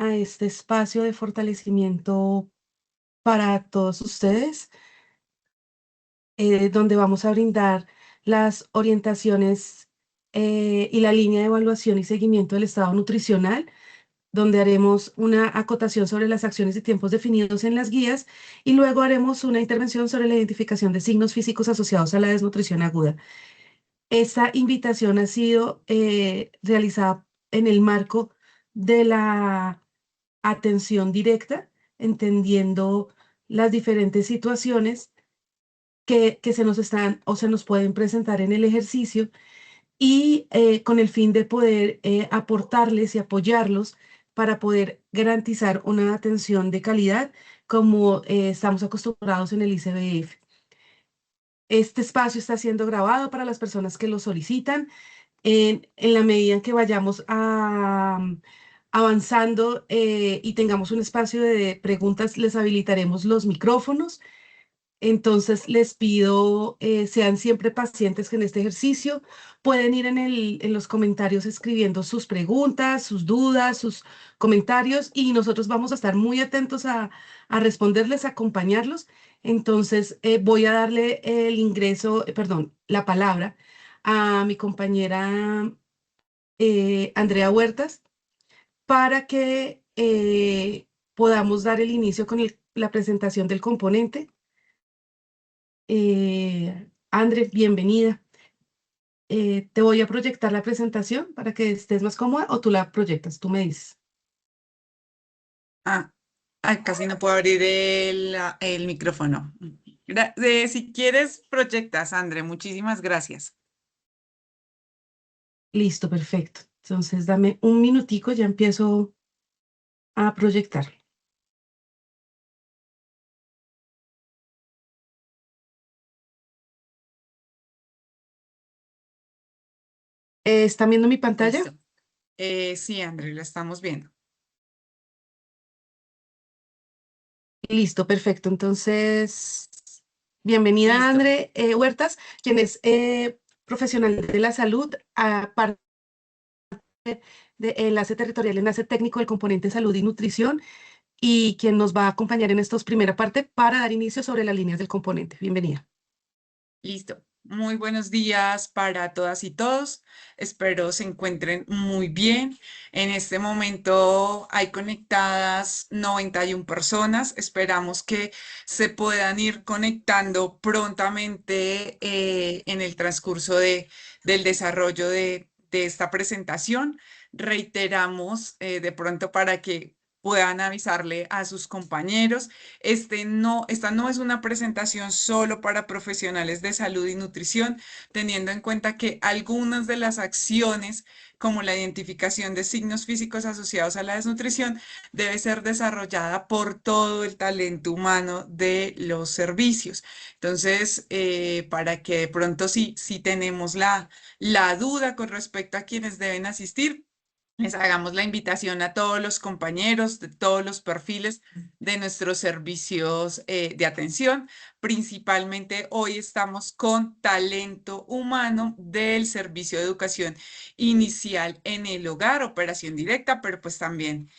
a este espacio de fortalecimiento para todos ustedes, donde vamos a brindar las orientaciones y la línea de evaluación y seguimiento del estado nutricional, donde haremos una acotación sobre las acciones y tiempos definidos en las guías y luego haremos una intervención sobre la identificación de signos físicos asociados a la desnutrición aguda. Esta invitación ha sido realizada en el marco de la atención directa, entendiendo las diferentes situaciones que se nos están o se nos pueden presentar en el ejercicio y con el fin de poder aportarles y apoyarlos para poder garantizar una atención de calidad como estamos acostumbrados en el ICBF. Este espacio está siendo grabado para las personas que lo solicitan. En la medida en que vayamos avanzando y tengamos un espacio de preguntas, les habilitaremos los micrófonos. Entonces les pido, sean siempre pacientes en este ejercicio. Pueden ir en los comentarios escribiendo sus preguntas, sus dudas, sus comentarios y nosotros vamos a estar muy atentos a responderles, a acompañarlos. Entonces voy a darle el ingreso, perdón, la palabra a mi compañera Andrea Huertas para que podamos dar el inicio con la presentación del componente. André, bienvenida. Te voy a proyectar la presentación para que estés más cómoda o tú la proyectas, tú me dices. Ah, casi no puedo abrir el micrófono. Si quieres, proyectas, André. Muchísimas gracias. Listo, perfecto. Entonces dame un minutico, ya empiezo a proyectar. ¿Están viendo mi pantalla? Listo. Sí, André, lo estamos viendo. Listo, perfecto. Entonces, bienvenida, Listo. André Huertas, quien es profesional de la salud, aparte de enlace territorial, enlace técnico del componente salud y nutrición, y quien nos va a acompañar en esta primera parte para dar inicio sobre las líneas del componente. Bienvenida. Listo. Muy buenos días para todas y todos. Espero se encuentren muy bien. En este momento hay conectadas 91 personas. Esperamos que se puedan ir conectando prontamente en el transcurso del desarrollo de esta presentación. Reiteramos de pronto para que puedan avisarle a sus compañeros. Esta no es una presentación solo para profesionales de salud y nutrición, teniendo en cuenta que algunas de las acciones, como la identificación de signos físicos asociados a la desnutrición, debe ser desarrollada por todo el talento humano de los servicios. Entonces, para que de pronto si tenemos la duda con respecto a quienes deben asistir, les hagamos la invitación a todos los compañeros de todos los perfiles de nuestros servicios de atención. Principalmente hoy estamos con talento humano del Servicio de Educación Inicial en el Hogar, operación directa, pero pues también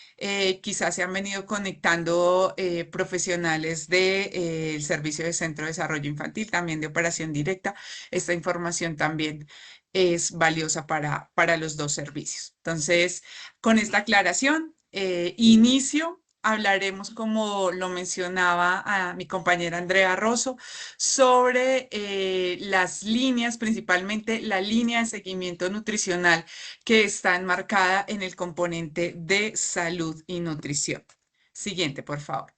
quizás se han venido conectando profesionales del Servicio de Centro de Desarrollo Infantil, también de operación directa. Esta información también es valiosa para los dos servicios. Entonces, con esta aclaración, inicio. Hablaremos, como lo mencionaba a mi compañera Andrea Rosso, sobre las líneas, principalmente la línea de seguimiento nutricional que está enmarcada en el componente de salud y nutrición. Siguiente, por favor.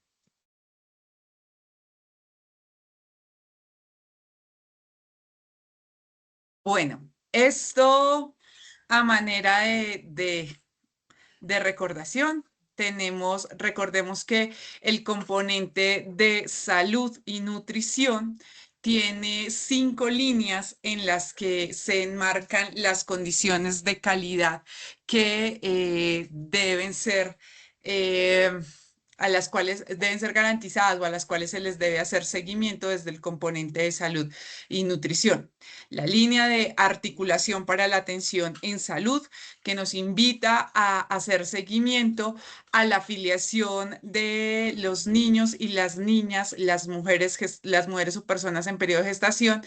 Bueno, esto a manera de recordación. Recordemos que el componente de salud y nutrición tiene 5 líneas en las que se enmarcan las condiciones de calidad que deben ser eh, a las cuales deben ser garantizadas o a las cuales se les debe hacer seguimiento desde el componente de salud y nutrición. La línea de articulación para la atención en salud, que nos invita a hacer seguimiento a la afiliación de los niños y las niñas, las mujeres o personas en periodo de gestación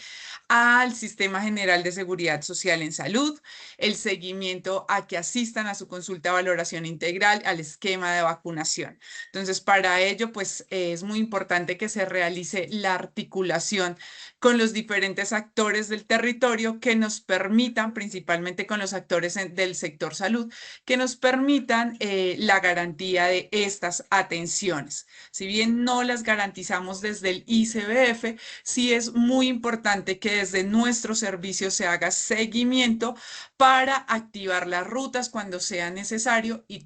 al Sistema General de Seguridad Social en Salud, el seguimiento a que asistan a su consulta de valoración integral, al esquema de vacunación. Entonces, para ello, pues es muy importante que se realice la articulación con los diferentes actores del territorio que nos permitan, principalmente con los actores del sector salud, que nos permitan la garantía de estas atenciones. Si bien no las garantizamos desde el ICBF, sí es muy importante que desde nuestro servicio se haga seguimiento para activar las rutas cuando sea necesario y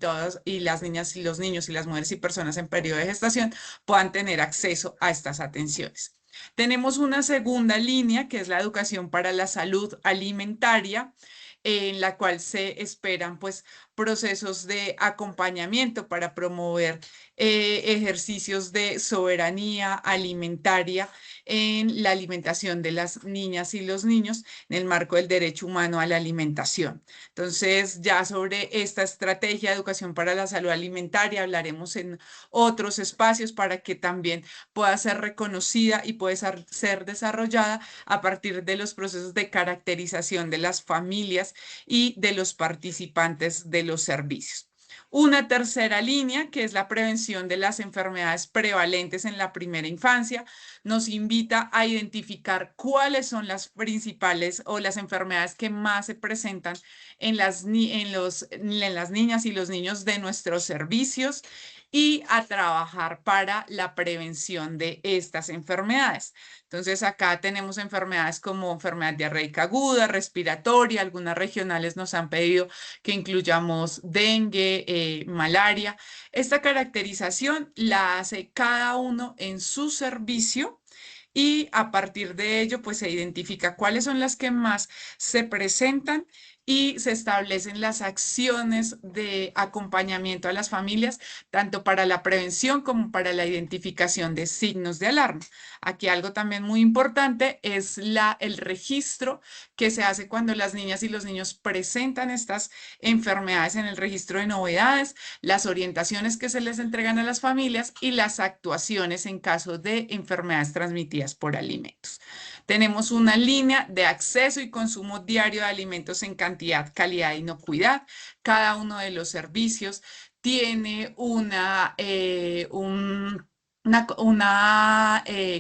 las niñas y los niños y las mujeres y personas en periodo de gestación puedan tener acceso a estas atenciones. Tenemos una segunda línea que es la educación para la salud alimentaria, en la cual se esperan pues procesos de acompañamiento para promover ejercicios de soberanía alimentaria en la alimentación de las niñas y los niños en el marco del derecho humano a la alimentación. Entonces, ya sobre esta estrategia de educación para la salud alimentaria hablaremos en otros espacios para que también pueda ser reconocida y pueda ser desarrollada a partir de los procesos de caracterización de las familias y de los participantes de los servicios. Una tercera línea, que es la prevención de las enfermedades prevalentes en la primera infancia, nos invita a identificar cuáles son las principales o las enfermedades que más se presentan en las niñas y los niños de nuestros servicios y a trabajar para la prevención de estas enfermedades. Entonces, acá tenemos enfermedades como enfermedad diarreica aguda, respiratoria, algunas regionales nos han pedido que incluyamos dengue, malaria. Esta caracterización la hace cada uno en su servicio y a partir de ello, pues se identifica cuáles son las que más se presentan y se establecen las acciones de acompañamiento a las familias, tanto para la prevención como para la identificación de signos de alarma. Aquí algo también muy importante es el registro que se hace cuando las niñas y los niños presentan estas enfermedades en el registro de novedades, las orientaciones que se les entregan a las familias y las actuaciones en caso de enfermedades transmitidas por alimentos. Tenemos una línea de acceso y consumo diario de alimentos en cantidad, calidad e inocuidad. Cada uno de los servicios tiene una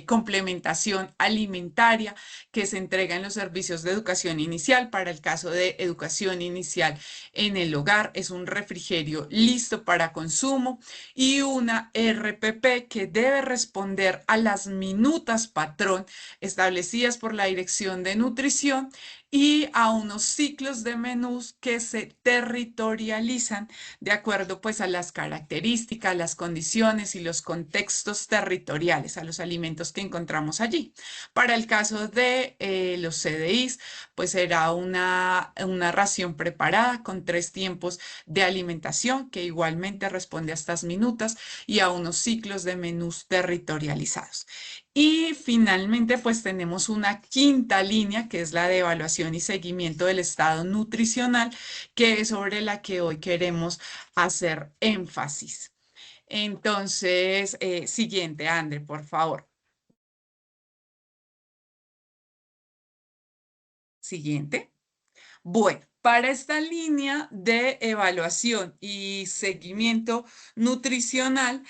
complementación alimentaria que se entrega en los servicios de educación inicial. Para el caso de educación inicial en el hogar, es un refrigerio listo para consumo y una RPP que debe responder a las minutas patrón establecidas por la Dirección de Nutrición y a unos ciclos de menús que se territorializan de acuerdo pues a las características, las condiciones y los contextos territoriales, a los alimentos que encontramos allí. Para el caso de los CDIs, pues será una ración preparada con 3 tiempos de alimentación que igualmente responde a estas minutas y a unos ciclos de menús territorializados. Y finalmente, pues tenemos una quinta línea, que es la de evaluación y seguimiento del estado nutricional, que es sobre la que hoy queremos hacer énfasis. Entonces, siguiente, André, por favor. Siguiente. Bueno, para esta línea de evaluación y seguimiento nutricional,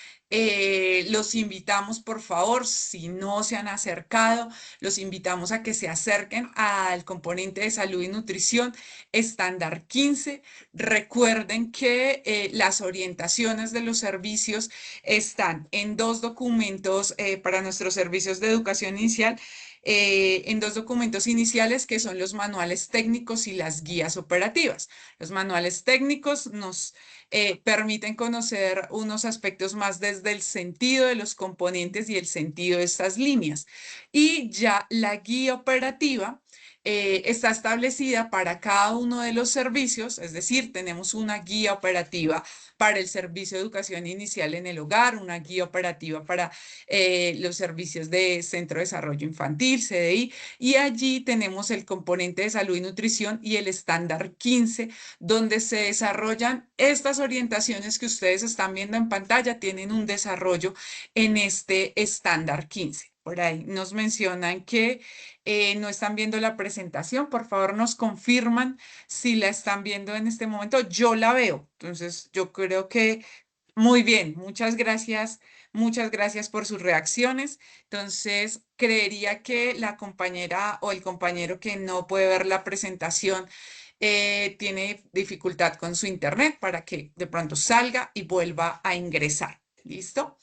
los invitamos, por favor, si no se han acercado, los invitamos a que se acerquen al componente de salud y nutrición estándar 15. Recuerden que las orientaciones de los servicios están en 2 documentos para nuestros servicios de educación inicial en 2 documentos iniciales que son los manuales técnicos y las guías operativas. Los manuales técnicos nos permiten conocer unos aspectos más desde el sentido de los componentes y el sentido de estas líneas. Y ya la guía operativa está establecida para cada uno de los servicios, es decir, tenemos una guía operativa para el servicio de educación inicial en el hogar, una guía operativa para los servicios de Centro de Desarrollo Infantil, CDI, y allí tenemos el componente de salud y nutrición y el estándar 15, donde se desarrollan estas orientaciones que ustedes están viendo en pantalla, tienen un desarrollo en este estándar 15. Por ahí nos mencionan que no están viendo la presentación. Por favor, nos confirman si la están viendo en este momento. Yo la veo. Entonces, yo creo que muy bien. Muchas gracias por sus reacciones. Entonces, creería que la compañera o el compañero que no puede ver la presentación tiene dificultad con su internet para que de pronto salga y vuelva a ingresar. ¿Listo?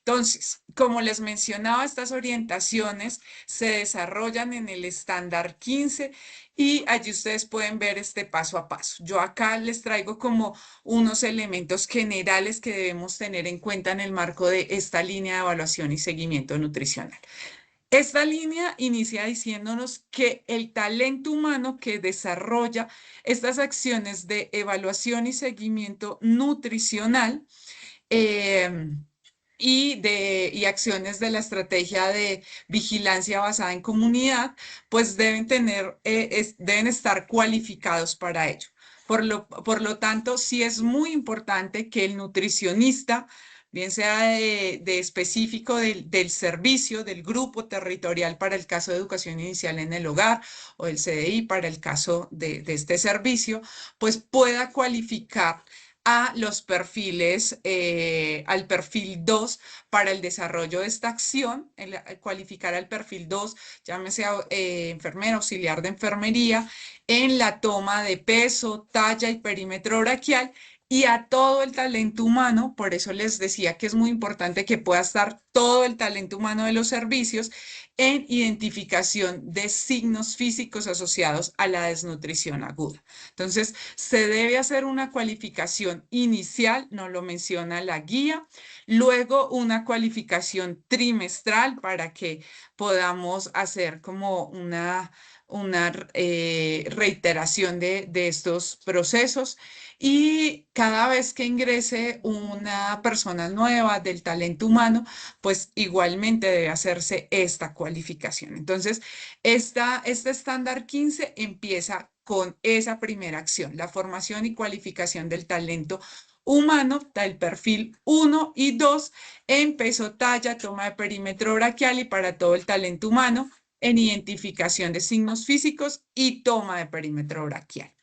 Entonces, como les mencionaba, estas orientaciones se desarrollan en el estándar 15 y allí ustedes pueden ver este paso a paso. Yo acá les traigo como unos elementos generales que debemos tener en cuenta en el marco de esta línea de evaluación y seguimiento nutricional. Esta línea inicia diciéndonos que el talento humano que desarrolla estas acciones de evaluación y seguimiento nutricional eh, y acciones de la estrategia de vigilancia basada en comunidad, pues deben estar cualificados para ello. Por lo tanto, sí es muy importante que el nutricionista, bien sea de específico del servicio, del grupo territorial para el caso de educación inicial en el hogar o el CDI para el caso de este servicio, pues pueda cualificar a los perfiles, al perfil 2 para el desarrollo de esta acción, cualificar al perfil 2, llámese enfermera, auxiliar de enfermería, en la toma de peso, talla y perímetro braquial y a todo el talento humano. Por eso les decía que es muy importante que pueda estar todo el talento humano de los servicios en identificación de signos físicos asociados a la desnutrición aguda. Entonces, se debe hacer una cualificación inicial, nos lo menciona la guía, luego una cualificación trimestral para que podamos hacer como una reiteración de estos procesos y cada vez que ingrese una persona nueva del talento humano, pues igualmente debe hacerse esta cualificación. Entonces, este estándar 15 empieza con esa primera acción, la formación y cualificación del talento humano, del perfil 1 y 2 en peso, talla, toma de perímetro braquial y para todo el talento humano en identificación de signos físicos y toma de perímetro braquial.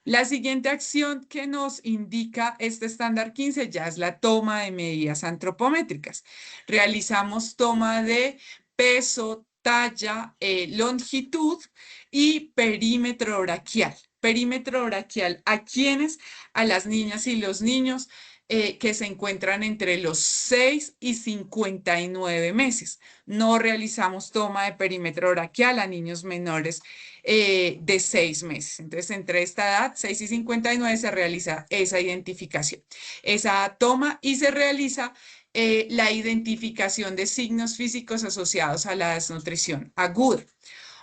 La siguiente acción que nos indica este estándar 15 ya es la toma de medidas antropométricas. Realizamos toma de peso, talla, longitud y perímetro braquial. Perímetro braquial, ¿a quiénes? A las niñas y los niños que se encuentran entre los 6 y 59 meses. No realizamos toma de perímetro braquial a niños menores de 6 meses. Entonces, entre esta edad, 6 y 59, se realiza esa identificación, esa toma y se realiza la identificación de signos físicos asociados a la desnutrición aguda.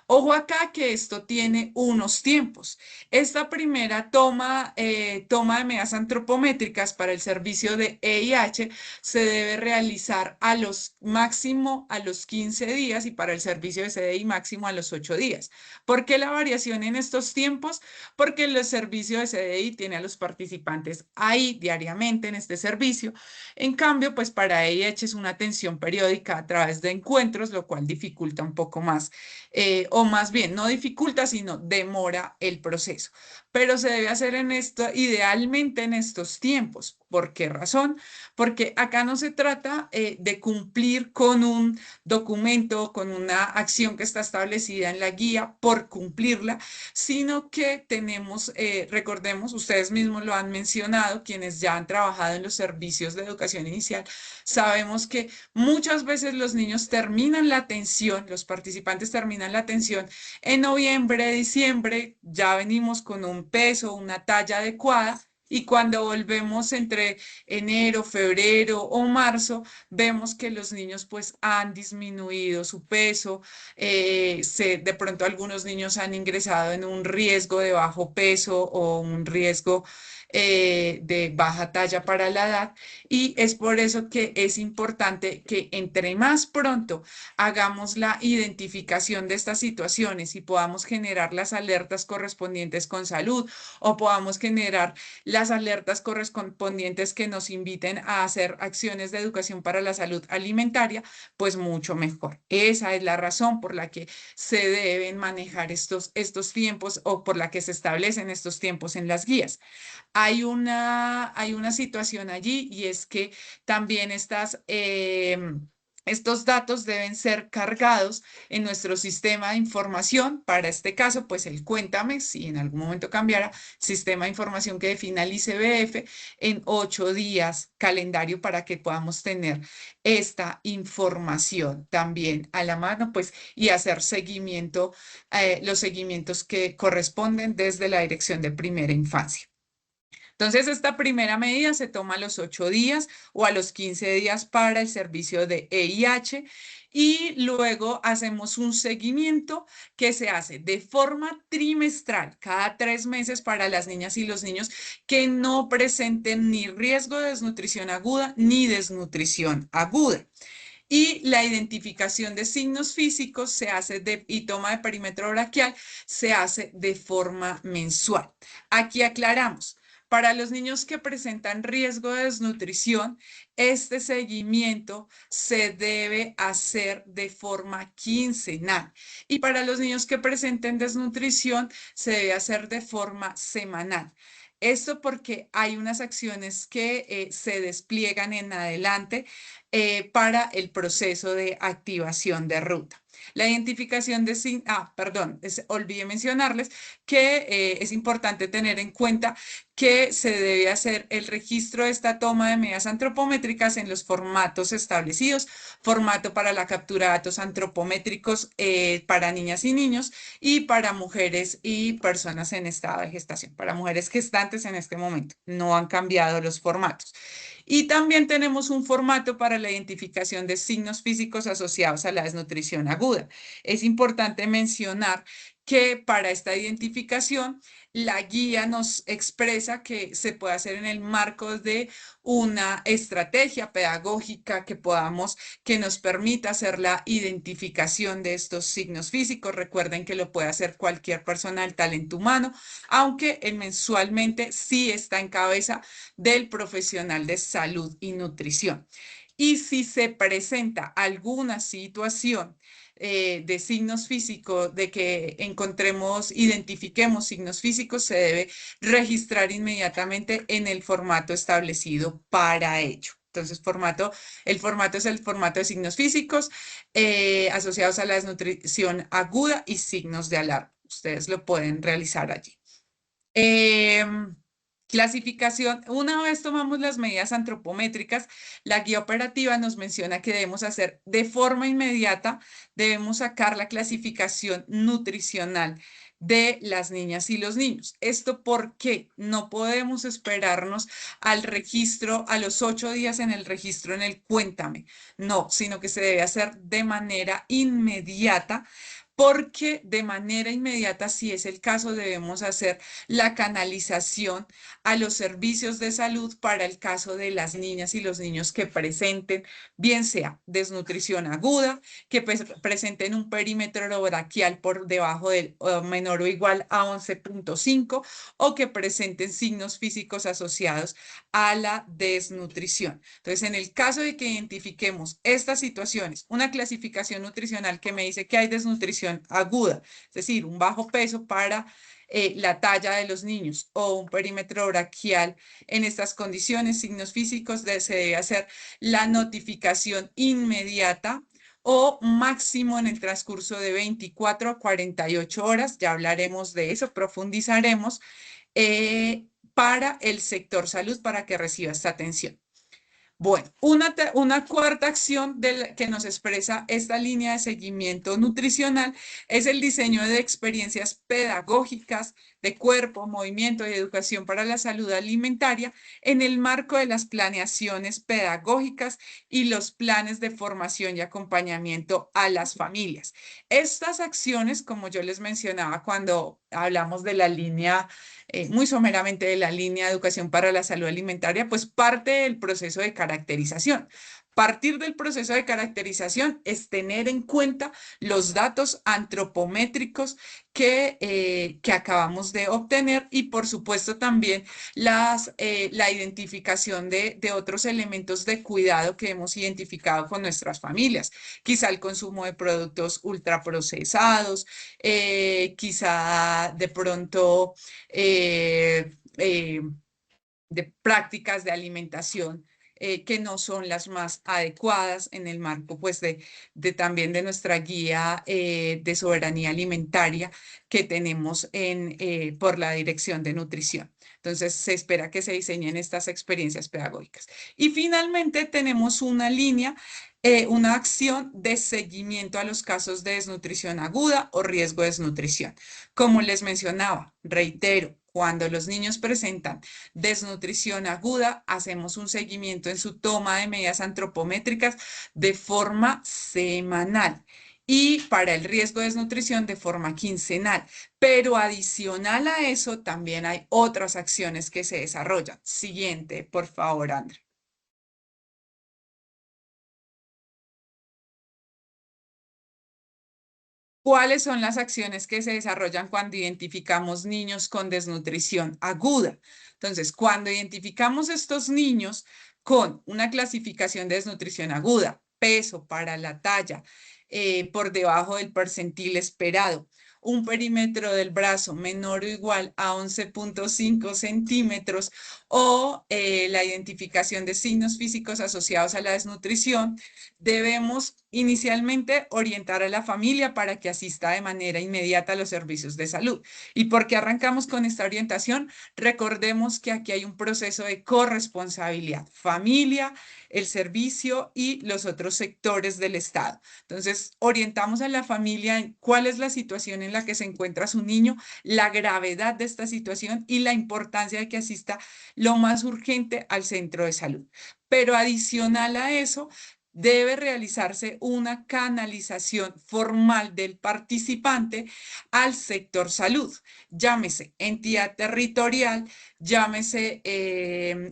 Ojo acá que esto tiene unos tiempos. Esta primera toma de medidas antropométricas para el servicio de EIH se debe realizar máximo a los 15 días y para el servicio de CDI máximo a los 8 días. ¿Por qué la variación en estos tiempos? Porque el servicio de CDI tiene a los participantes ahí diariamente en este servicio. En cambio, pues para EIH es una atención periódica a través de encuentros, lo cual dificulta un poco más o más bien no dificulta, sino demora el proceso. Pero se debe hacer idealmente en estos tiempos. ¿Por qué razón? Porque acá no se trata de cumplir con un documento, con una acción que está establecida en la guía por cumplirla, sino que recordemos, ustedes mismos lo han mencionado, quienes ya han trabajado en los servicios de educación inicial, sabemos que muchas veces los niños terminan la atención, los participantes terminan la atención en noviembre, diciembre, ya venimos con un peso, una talla adecuada Y cuando volvemos entre enero, febrero o marzo, vemos que los niños pues han disminuido su peso, de pronto algunos niños han ingresado en un riesgo de bajo peso o un riesgo de baja talla para la edad, y es por eso que es importante que entre más pronto hagamos la identificación de estas situaciones y podamos generar las alertas correspondientes con salud, o podamos generar las alertas correspondientes que nos inviten a hacer acciones de educación para la salud alimentaria, pues mucho mejor. Esa es la razón por la que se deben manejar estos tiempos, o por la que se establecen estos tiempos en las guías. Hay una situación allí, y es que también estos datos deben ser cargados en nuestro sistema de información. Para este caso, pues el Cuéntame, si en algún momento cambiara, sistema de información que defina el ICBF, en 8 días calendario, para que podamos tener esta información también a la mano, pues, y hacer seguimiento, los seguimientos que corresponden desde la Dirección de Primera Infancia. Entonces, esta primera medida se toma a los 8 días o a los 15 días para el servicio de EIH, y luego hacemos un seguimiento que se hace de forma trimestral, cada 3 meses, para las niñas y los niños que no presenten ni riesgo de desnutrición aguda ni desnutrición aguda. Y la identificación de signos físicos y toma de perímetro braquial se hace de forma mensual. Aquí aclaramos. Para los niños que presentan riesgo de desnutrición, este seguimiento se debe hacer de forma quincenal. Y para los niños que presenten desnutrición, se debe hacer de forma semanal. Esto porque hay unas acciones que se despliegan en adelante para el proceso de activación de ruta. La identificación de perdón, olvidé mencionarles que es importante tener en cuenta que se debe hacer el registro de esta toma de medidas antropométricas en los formatos establecidos: formato para la captura de datos antropométricos para niñas y niños, y para mujeres y personas en estado de gestación. Para mujeres gestantes en este momento no han cambiado los formatos. Y también tenemos un formato para la identificación de signos físicos asociados a la desnutrición aguda. Es importante mencionar que para esta identificación, la guía nos expresa que se puede hacer en el marco de una estrategia pedagógica que nos permita hacer la identificación de estos signos físicos. Recuerden que lo puede hacer cualquier persona del talento humano, aunque mensualmente sí está en cabeza del profesional de salud y nutrición. Y si se presenta alguna situación de signos físicos, de que identifiquemos signos físicos, se debe registrar inmediatamente en el formato establecido para ello. Entonces, el formato es el formato de signos físicos asociados a la desnutrición aguda y signos de alarma. Ustedes lo pueden realizar allí. Clasificación. Una vez tomamos las medidas antropométricas, la guía operativa nos menciona que debemos hacer de forma inmediata, debemos sacar la clasificación nutricional de las niñas y los niños. ¿Esto por qué? No podemos esperarnos al registro, a los 8 días en el registro en el Cuéntame. No, sino que se debe hacer de manera inmediata, porque de manera inmediata, si es el caso, debemos hacer la canalización a los servicios de salud para el caso de las niñas y los niños que presenten, bien sea desnutrición aguda, que presenten un perímetro braquial por debajo del menor o igual a 11.5, o que presenten signos físicos asociados a la desnutrición. Entonces, en el caso de que identifiquemos estas situaciones, una clasificación nutricional que me dice que hay desnutrición aguda, es decir, un bajo peso para la talla de los niños, o un perímetro braquial en estas condiciones, signos físicos, se debe hacer la notificación inmediata o máximo en el transcurso de 24 a 48 horas. Ya hablaremos de eso, profundizaremos para el sector salud, para que reciba esta atención. Bueno, una cuarta acción que nos expresa esta línea de seguimiento nutricional es el diseño de experiencias pedagógicas, de cuerpo, movimiento y educación para la salud alimentaria en el marco de las planeaciones pedagógicas y los planes de formación y acompañamiento a las familias. Estas acciones, como yo les mencionaba cuando hablamos de la línea, muy someramente de la línea de educación para la salud alimentaria, pues parte del proceso de caracterización. Partir del proceso de caracterización es tener en cuenta los datos antropométricos que acabamos de obtener y por supuesto también la identificación de otros elementos de cuidado que hemos identificado con nuestras familias. Quizá el consumo de productos ultraprocesados, quizá de pronto de prácticas de alimentación que no son las más adecuadas en el marco pues de también de nuestra guía de soberanía alimentaria que tenemos por la Dirección de Nutrición. Entonces, se espera que se diseñen estas experiencias pedagógicas. Y finalmente tenemos una línea, una acción de seguimiento a los casos de desnutrición aguda o riesgo de desnutrición. Como les mencionaba, reitero, cuando los niños presentan desnutrición aguda, hacemos un seguimiento en su toma de medidas antropométricas de forma semanal y para el riesgo de desnutrición de forma quincenal. Pero adicional a eso, también hay otras acciones que se desarrollan. Siguiente, por favor, André. ¿Cuáles son las acciones que se desarrollan cuando identificamos niños con desnutrición aguda? Entonces, cuando identificamos estos niños con una clasificación de desnutrición aguda, peso para la talla por debajo del percentil esperado, un perímetro del brazo menor o igual a 11,5 centímetros o la identificación de signos físicos asociados a la desnutrición, debemos inicialmente orientar a la familia para que asista de manera inmediata a los servicios de salud. ¿Y por qué arrancamos con esta orientación? Recordemos que aquí hay un proceso de corresponsabilidad, familia, el servicio y los otros sectores del Estado. Entonces, orientamos a la familia en cuál es la situación en la que se encuentra su niño, la gravedad de esta situación y la importancia de que asista lo más urgente al centro de salud. Pero adicional a eso, debe realizarse una canalización formal del participante al sector salud, llámese entidad territorial, llámese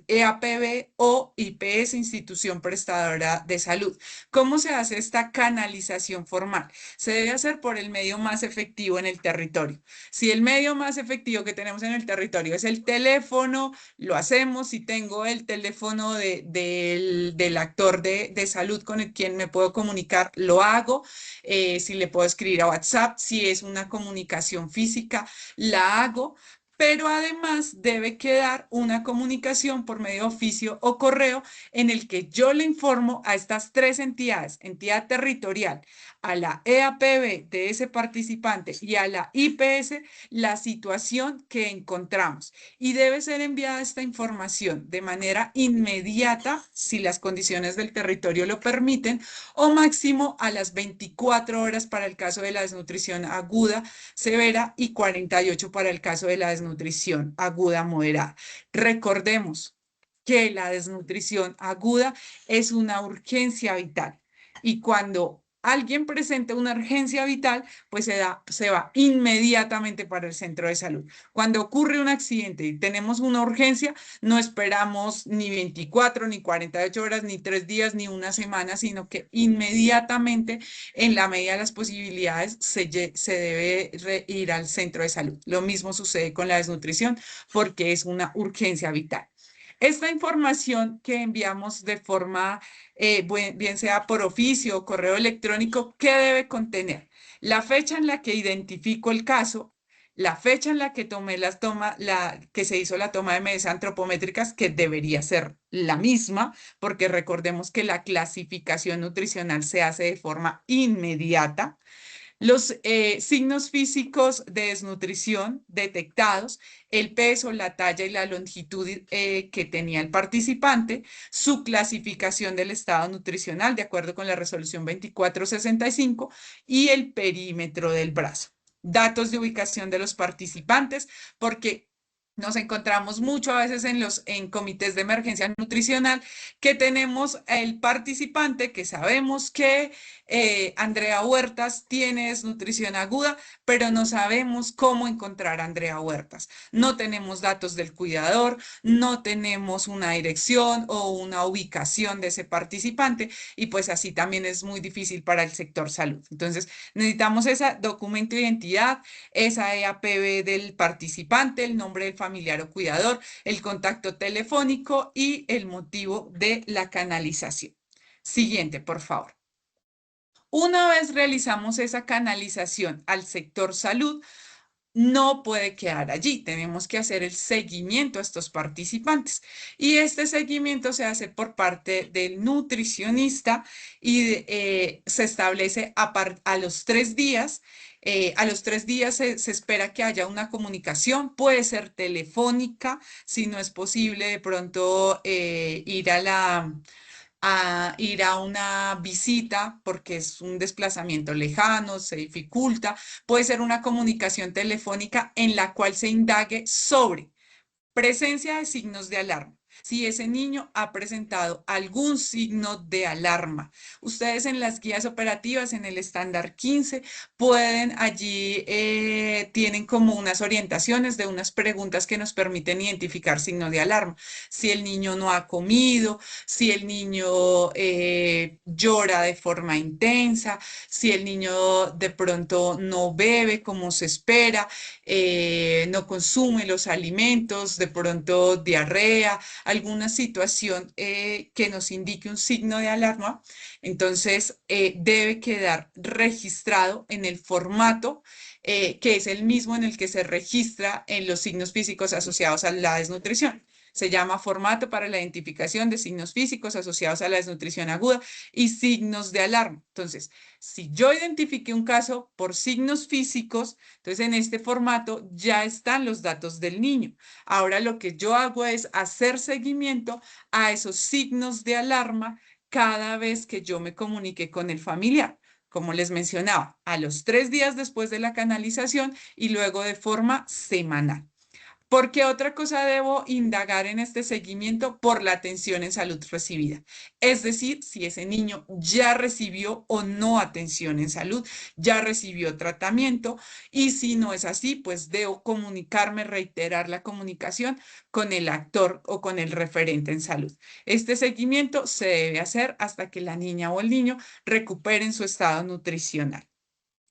EAPB o IPS, institución prestadora de salud. ¿Cómo se hace esta canalización formal? Se debe hacer por el medio más efectivo en el territorio. Si el medio más efectivo que tenemos en el territorio es el teléfono, lo hacemos. Si tengo el teléfono del actor de salud con el quien me puedo comunicar, lo hago. Si le puedo escribir a WhatsApp, si es una comunicación física, la hago. Pero además debe quedar una comunicación por medio de oficio o correo en el que yo le informo a estas tres entidades, entidad territorial, a la EAPB de ese participante y a la IPS, la situación que encontramos. Y debe ser enviada esta información de manera inmediata, si las condiciones del territorio lo permiten, o máximo a las 24 horas para el caso de la desnutrición aguda severa y 48 para el caso de la desnutrición aguda moderada. Recordemos que la desnutrición aguda es una urgencia vital y cuando alguien presenta una urgencia vital, pues se va inmediatamente para el centro de salud. Cuando ocurre un accidente y tenemos una urgencia, no esperamos ni 24, ni 48 horas, ni 3 días, ni una semana, sino que inmediatamente, en la medida de las posibilidades, se debe ir al centro de salud. Lo mismo sucede con la desnutrición porque es una urgencia vital. Esta información que enviamos de forma, bien sea por oficio o correo electrónico, ¿qué debe contener? La fecha en la que identifico el caso, la fecha en la que que se hizo la toma de medidas antropométricas, que debería ser la misma, porque recordemos que la clasificación nutricional se hace de forma inmediata. Los signos físicos de desnutrición detectados, el peso, la talla y la longitud que tenía el participante, su clasificación del estado nutricional de acuerdo con la resolución 2465 y el perímetro del brazo. datos de ubicación de los participantes, porque nos encontramos mucho a veces en comités de emergencia nutricional que tenemos el participante que sabemos que Andrea Huertas tiene desnutrición aguda, pero no sabemos cómo encontrar a Andrea Huertas. No tenemos datos del cuidador, no tenemos una dirección o una ubicación de ese participante y pues así también es muy difícil para el sector salud. Entonces necesitamos ese documento de identidad, esa EAPB del participante, el nombre del familiar o cuidador, el contacto telefónico y el motivo de la canalización. Siguiente, por favor. Una vez realizamos esa canalización al sector salud, no puede quedar allí. Tenemos que hacer el seguimiento a estos participantes. Y este seguimiento se hace por parte del nutricionista y se establece a los 3 días. A los 3 días se espera que haya una comunicación, puede ser telefónica, si no es posible de pronto ir a una visita porque es un desplazamiento lejano, se dificulta. Puede ser una comunicación telefónica en la cual se indague sobre presencia de signos de alarma. Si ese niño ha presentado algún signo de alarma, ustedes en las guías operativas, en el estándar 15, pueden allí, tienen como unas orientaciones de unas preguntas que nos permiten identificar signos de alarma. Si el niño no ha comido, si el niño llora de forma intensa, si el niño de pronto no bebe como se espera, no consume los alimentos, de pronto diarrea, alguna situación que nos indique un signo de alarma, entonces debe quedar registrado en el formato que es el mismo en el que se registra en los signos físicos asociados a la desnutrición. Se llama formato para la identificación de signos físicos asociados a la desnutrición aguda y signos de alarma. Entonces, si yo identifique un caso por signos físicos, entonces en este formato ya están los datos del niño. Ahora lo que yo hago es hacer seguimiento a esos signos de alarma cada vez que yo me comunique con el familiar. Como les mencionaba, a los 3 días después de la canalización y luego de forma semanal. ¿Por qué otra cosa debo indagar en este seguimiento? Por la atención en salud recibida. Es decir, si ese niño ya recibió o no atención en salud, ya recibió tratamiento y si no es así, pues debo comunicarme, reiterar la comunicación con el actor o con el referente en salud. Este seguimiento se debe hacer hasta que la niña o el niño recuperen su estado nutricional.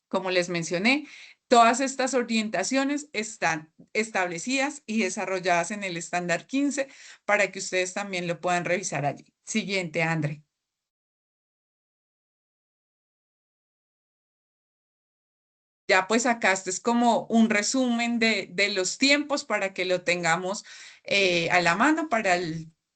Como les mencioné, todas estas orientaciones están establecidas y desarrolladas en el estándar 15 para que ustedes también lo puedan revisar allí. Siguiente, André. Ya pues acá este es como un resumen de los tiempos para que lo tengamos a la mano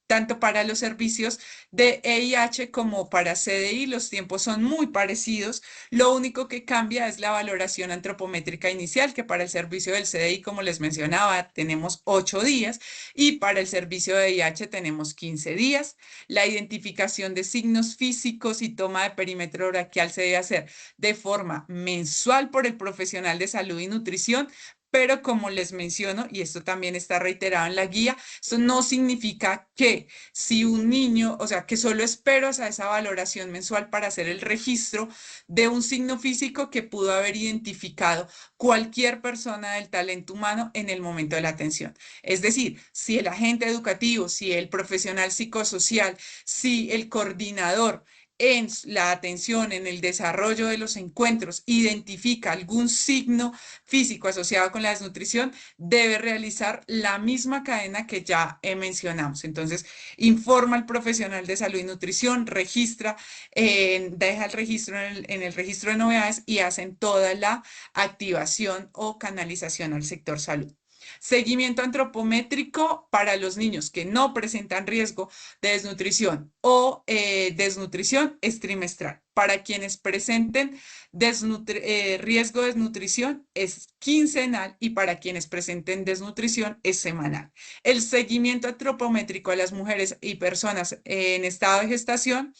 tanto para los servicios de EIH como para CDI. Los tiempos son muy parecidos. Lo único que cambia es la valoración antropométrica inicial, que para el servicio del CDI, como les mencionaba, tenemos 8 días y para el servicio de EIH tenemos 15 días. La identificación de signos físicos y toma de perímetro braquial se debe hacer de forma mensual por el profesional de salud y nutrición, pero como les menciono, y esto también está reiterado en la guía, eso no significa que si un niño, o sea, que solo espero a esa valoración mensual para hacer el registro de un signo físico que pudo haber identificado cualquier persona del talento humano en el momento de la atención. Es decir, si el agente educativo, si el profesional psicosocial, si el coordinador en la atención, en el desarrollo de los encuentros, identifica algún signo físico asociado con la desnutrición, debe realizar la misma cadena que ya mencionamos. Entonces, informa al profesional de salud y nutrición, registra, deja el registro en el registro de novedades y hacen toda la activación o canalización al sector salud. Seguimiento antropométrico para los niños que no presentan riesgo de desnutrición o desnutrición es trimestral. Para quienes presenten riesgo de desnutrición es quincenal y para quienes presenten desnutrición es semanal. El seguimiento antropométrico a las mujeres y personas en estado de gestación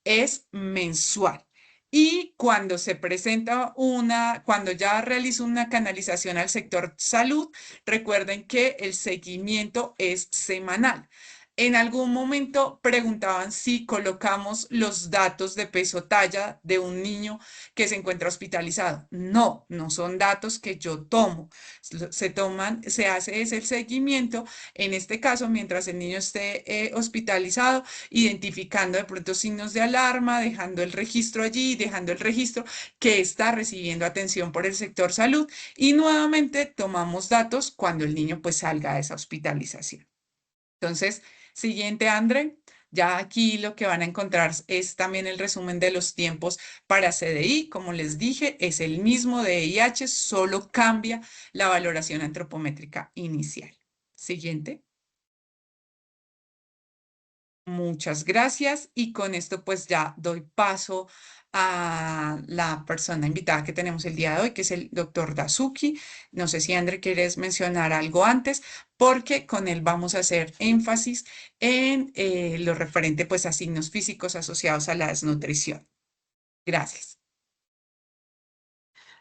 es mensual. Y cuando se presenta cuando ya realizo una canalización al sector salud, recuerden que el seguimiento es semanal. En algún momento preguntaban si colocamos los datos de peso talla de un niño que se encuentra hospitalizado. No, no son datos que yo tomo. Se hace ese seguimiento, en este caso, mientras el niño esté hospitalizado, identificando de pronto signos de alarma, dejando el registro allí, dejando el registro que está recibiendo atención por el sector salud y nuevamente tomamos datos cuando el niño pues salga de esa hospitalización. Entonces, siguiente, André. Ya aquí lo que van a encontrar es también el resumen de los tiempos para CDI. Como les dije, es el mismo de IH, solo cambia la valoración antropométrica inicial. Siguiente. Muchas gracias y con esto pues ya doy paso a la persona invitada que tenemos el día de hoy, que es el doctor Dazuki. No sé si André quieres mencionar algo antes, porque con él vamos a hacer énfasis en lo referente pues a signos físicos asociados a la desnutrición. Gracias.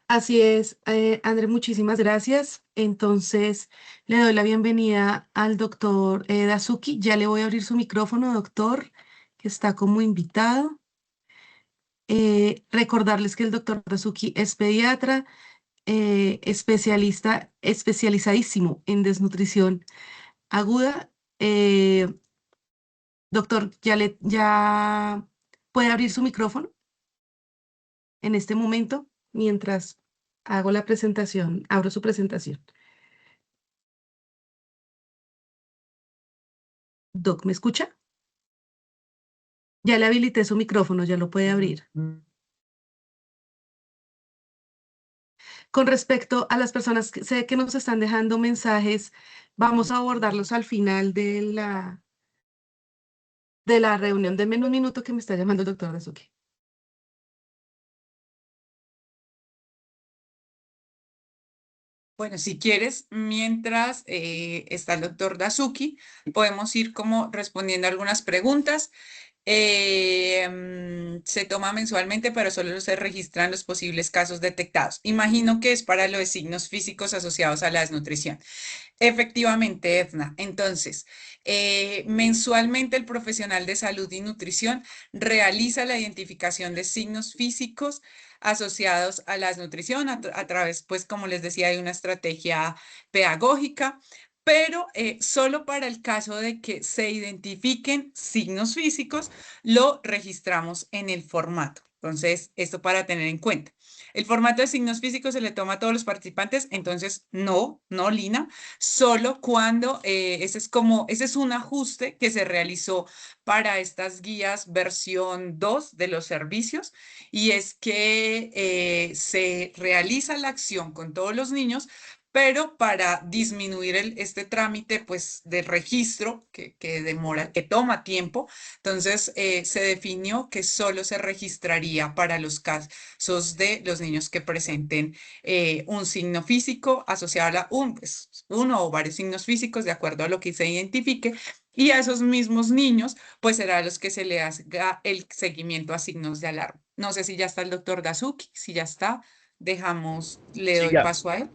Así es, André, muchísimas gracias. Entonces, le doy la bienvenida al doctor Dazuki. Ya le voy a abrir su micrófono, doctor, que está como invitado. Recordarles que el doctor Dazuki es pediatra, especialista, especializadísimo en desnutrición aguda. Doctor, ya puede abrir su micrófono en este momento mientras hago la presentación, abro su presentación. Doc, ¿me escucha? Ya le habilité su micrófono, ya lo puede abrir. Con respecto a las personas que sé que nos están dejando mensajes, vamos a abordarlos al final de la reunión. Denme un minuto que me está llamando el doctor Dazuki. Bueno, si quieres, mientras está el doctor Dazuki, podemos ir como respondiendo algunas preguntas. Se toma mensualmente, pero solo se registran los posibles casos detectados. Imagino que es para los signos físicos asociados a la desnutrición. Efectivamente, Edna. Entonces, mensualmente el profesional de salud y nutrición realiza la identificación de signos físicos asociados a la desnutrición a través, pues, como les decía, de una estrategia pedagógica, pero solo para el caso de que se identifiquen signos físicos, lo registramos en el formato. Entonces, esto para tener en cuenta. El formato de signos físicos se le toma a todos los participantes, entonces no, Lina, solo cuando ese es un ajuste que se realizó para estas guías versión 2 de los servicios y es que se realiza la acción con todos los niños, pero para disminuir este trámite pues de registro que demora, que toma tiempo, entonces se definió que solo se registraría para los casos de los niños que presenten un signo físico asociado a pues, uno o varios signos físicos de acuerdo a lo que se identifique y a esos mismos niños pues será a los que se le haga el seguimiento a signos de alarma. No sé si ya está el doctor Dazuki, si ya está, le Sí, doy ya. paso a él.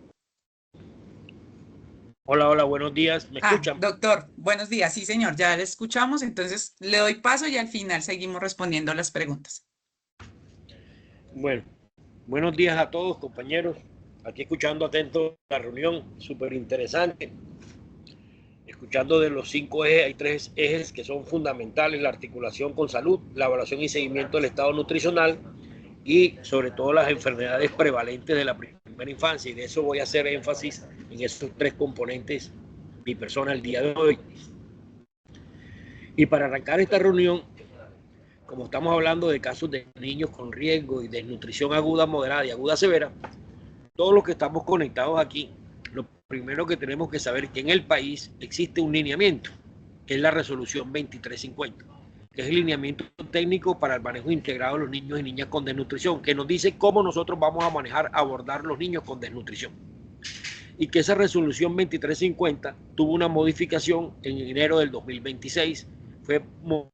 Hola, hola, buenos días. ¿Me escuchan? Doctor, buenos días. Sí, señor, ya le escuchamos, entonces le doy paso y al final seguimos respondiendo las preguntas. Bueno, buenos días a todos, compañeros. Aquí escuchando atento la reunión, súper interesante. Escuchando de los 5 ejes, hay 3 ejes que son fundamentales: la articulación con salud, la evaluación y seguimiento del estado nutricional y sobre todo las enfermedades prevalentes de la primera infancia. Y de eso voy a hacer énfasis en esos 3 componentes mi persona el día de hoy. Y para arrancar esta reunión, como estamos hablando de casos de niños con riesgo y desnutrición aguda, moderada y aguda severa, todos los que estamos conectados aquí, lo primero que tenemos que saber es que en el país existe un lineamiento, que es la resolución 2350, que es el lineamiento técnico para el manejo integrado de los niños y niñas con desnutrición, que nos dice cómo nosotros vamos a manejar, abordar los niños con desnutrición. Y que esa resolución 2350 tuvo una modificación en enero del 2026, fue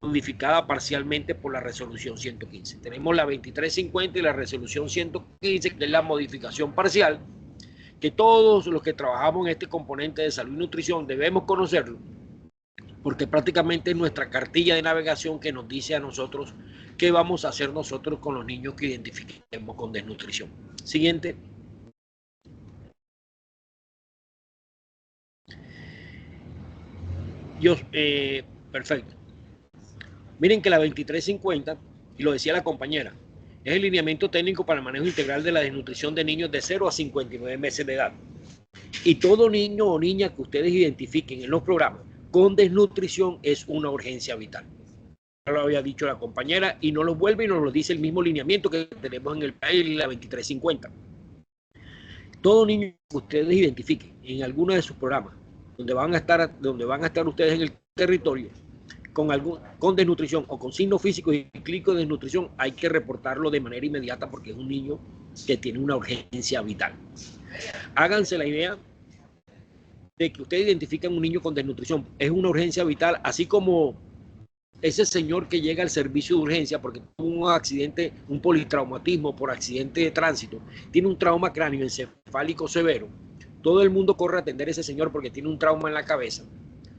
modificada parcialmente por la resolución 115. Tenemos la 2350 y la resolución 115, que es la modificación parcial, que todos los que trabajamos en este componente de salud y nutrición debemos conocerlo, porque prácticamente es nuestra cartilla de navegación que nos dice a nosotros qué vamos a hacer nosotros con los niños que identifiquemos con desnutrición. Siguiente. Perfecto. Miren que la 2350, y lo decía la compañera, es el lineamiento técnico para el manejo integral de la desnutrición de niños de 0 a 59 meses de edad. Y todo niño o niña que ustedes identifiquen en los programas con desnutrición es una urgencia vital. Ya lo había dicho la compañera y nos lo vuelve y nos lo dice el mismo lineamiento que tenemos en el país, la 2350. Todo niño que ustedes identifiquen en alguno de sus programas, donde van a estar ustedes en el territorio, con desnutrición o con signos físicos y clínicos de desnutrición, hay que reportarlo de manera inmediata porque es un niño que tiene una urgencia vital. Háganse la idea de que ustedes identifican un niño con desnutrición, es una urgencia vital, así como ese señor que llega al servicio de urgencia porque tuvo un accidente, un politraumatismo por accidente de tránsito, tiene un trauma cráneoencefálico severo, todo el mundo corre a atender a ese señor porque tiene un trauma en la cabeza.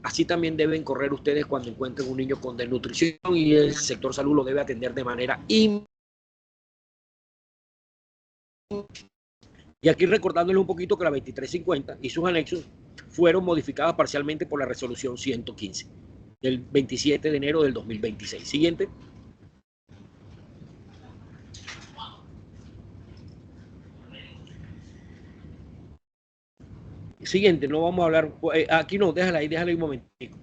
Así también deben correr ustedes cuando encuentren un niño con desnutrición y el sector salud lo debe atender de manera inmediata. Y aquí recordándoles un poquito que la 2350 y sus anexos fueron modificadas parcialmente por la resolución 115 del 27 de enero del 2026. Siguiente. Siguiente, no vamos a hablar, aquí no, déjala ahí un momentico.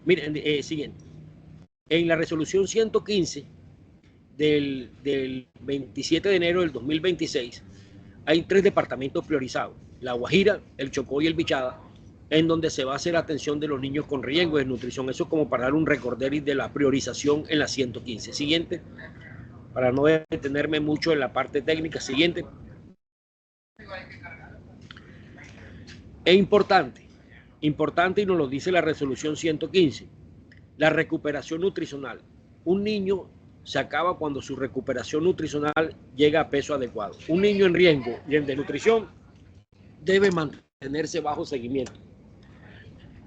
Miren, siguiente. En la resolución 115 del 27 de enero del 2026, hay 3 departamentos priorizados, La Guajira, el Chocó y el Bichada, en donde se va a hacer atención de los niños con riesgo de nutrición. Eso como para dar un recorderis de la priorización en la 115. Siguiente, para no detenerme mucho en la parte técnica. Siguiente. Es importante y nos lo dice la resolución 115, la recuperación nutricional. Un niño se acaba cuando su recuperación nutricional llega a peso adecuado. Un niño en riesgo y en desnutrición debe mantenerse bajo seguimiento.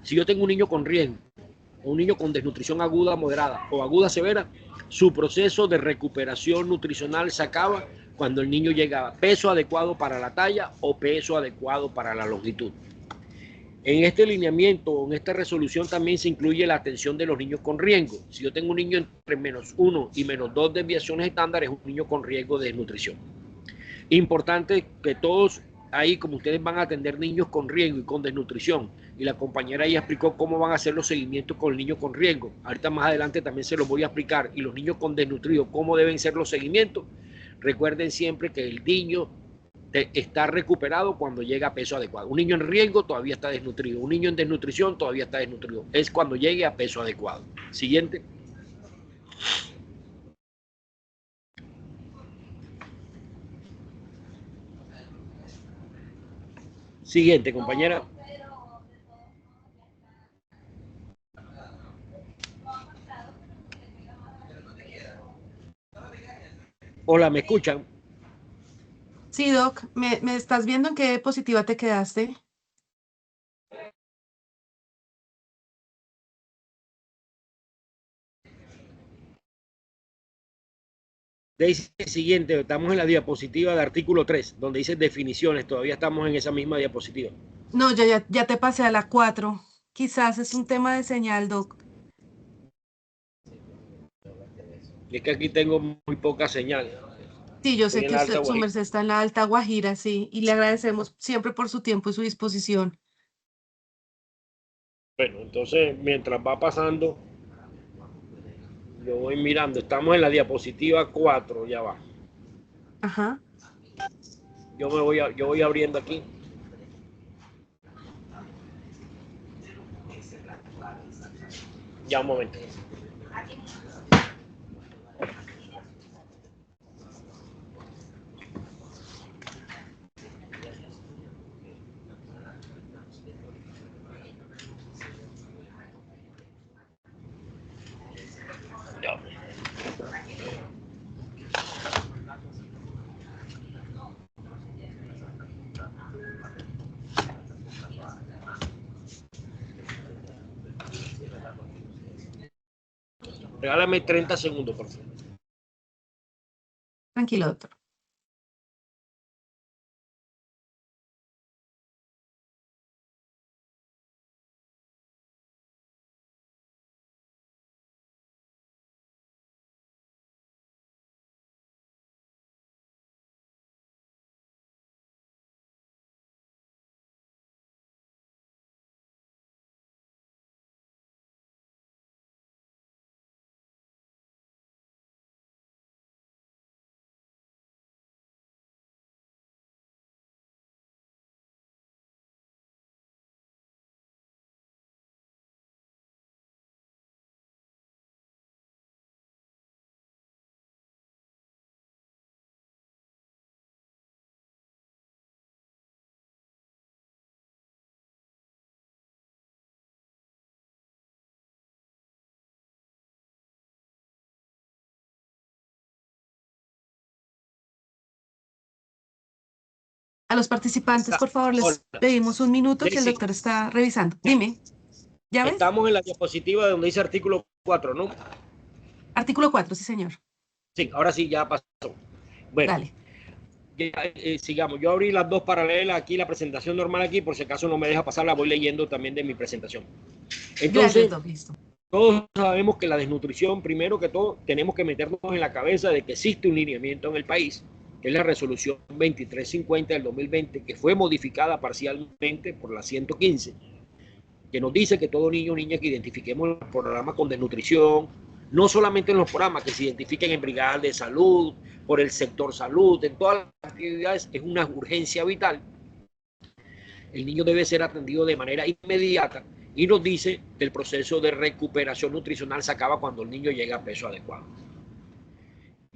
Si yo tengo un niño con riesgo, o un niño con desnutrición aguda, moderada o aguda severa, su proceso de recuperación nutricional se acaba cuando el niño llega a peso adecuado para la talla o peso adecuado para la longitud. En este lineamiento, en esta resolución también se incluye la atención de los niños con riesgo. Si yo tengo un niño entre -1 y -2 desviaciones estándares, es un niño con riesgo de desnutrición. Importante que todos ahí, como ustedes van a atender niños con riesgo y con desnutrición, y la compañera ahí explicó cómo van a hacer los seguimientos con el niño con riesgo. Ahorita más adelante también se los voy a explicar. Y los niños con desnutrido, cómo deben ser los seguimientos. Recuerden siempre que el niño está recuperado cuando llega a peso adecuado. Un niño en riesgo todavía está desnutrido. Un niño en desnutrición todavía está desnutrido. Es cuando llegue a peso adecuado. Siguiente. Siguiente, compañera. Hola, ¿me escuchan? Sí, Doc, ¿me estás viendo en qué diapositiva te quedaste? Dice el siguiente, estamos en la diapositiva de artículo 3, donde dice definiciones, todavía estamos en esa misma diapositiva. No, ya te pasé a la 4. Quizás es un tema de señal, Doc. Es que aquí tengo muy poca señal. Sí, yo Estoy sé en que la Alta su Guajira. merced está en la Alta Guajira, sí, y le agradecemos siempre por su tiempo y su disposición. Bueno, entonces, mientras va pasando, yo voy mirando. Estamos en la diapositiva 4, ya va. Ajá. Yo voy abriendo aquí. Ya un momento. Regálame 30 segundos, por favor. Tranquilo, doctor. A los participantes, por favor, les Hola. pedimos un minuto que el Daisy. doctor está revisando. Dime, ¿ya ves? Estamos en la diapositiva donde dice artículo 4, ¿no? Artículo 4, sí, señor. Sí, ahora sí, ya pasó. Bueno, Dale. ya, sigamos. Yo abrí las dos paralelas aquí, la presentación normal aquí, por si acaso no me deja pasar, la voy leyendo también de mi presentación. Gracias, Entonces, doc, listo. todos sabemos que la desnutrición, primero que todo, tenemos que meternos en la cabeza de que existe un lineamiento en el país, que es la resolución 2350 del 2020, que fue modificada parcialmente por la 115, que nos dice que todo niño o niña que identifiquemos el programa con desnutrición, no solamente en los programas, que se identifiquen en brigadas de salud, por el sector salud, en todas las actividades, es una urgencia vital. El niño debe ser atendido de manera inmediata y nos dice que el proceso de recuperación nutricional se acaba cuando el niño llega a peso adecuado.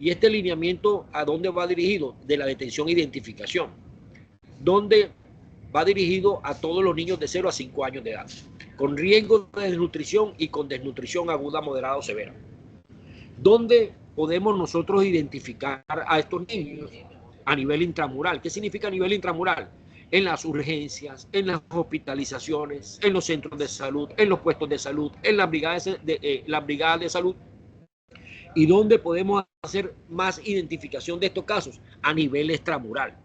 Y este lineamiento, ¿a dónde va dirigido? De la detención e identificación, donde va dirigido a todos los niños de 0 a 5 años de edad, con riesgo de desnutrición y con desnutrición aguda, moderada o severa. ¿Dónde podemos nosotros identificar a estos niños? A nivel intramural. ¿Qué significa a nivel intramural? En las urgencias, en las hospitalizaciones, en los centros de salud, en los puestos de salud, en las brigadas de salud. ¿Y dónde podemos hacer más identificación de estos casos? A nivel extramural.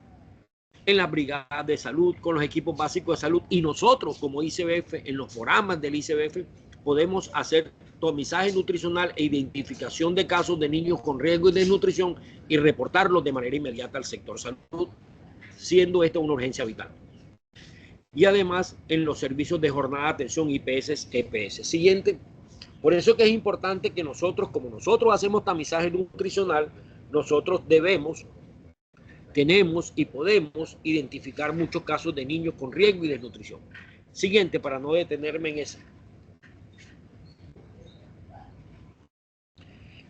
En las brigadas de salud, con los equipos básicos de salud, y nosotros como ICBF, en los programas del ICBF, podemos hacer tomizaje nutricional e identificación de casos de niños con riesgo de desnutrición y reportarlos de manera inmediata al sector salud, siendo esta una urgencia vital. Y además en los servicios de jornada de atención IPS, EPS. Siguiente. Por eso es que es importante que nosotros, como nosotros hacemos tamizaje nutricional, nosotros debemos, tenemos y podemos identificar muchos casos de niños con riesgo y desnutrición. Siguiente, para no detenerme en esa.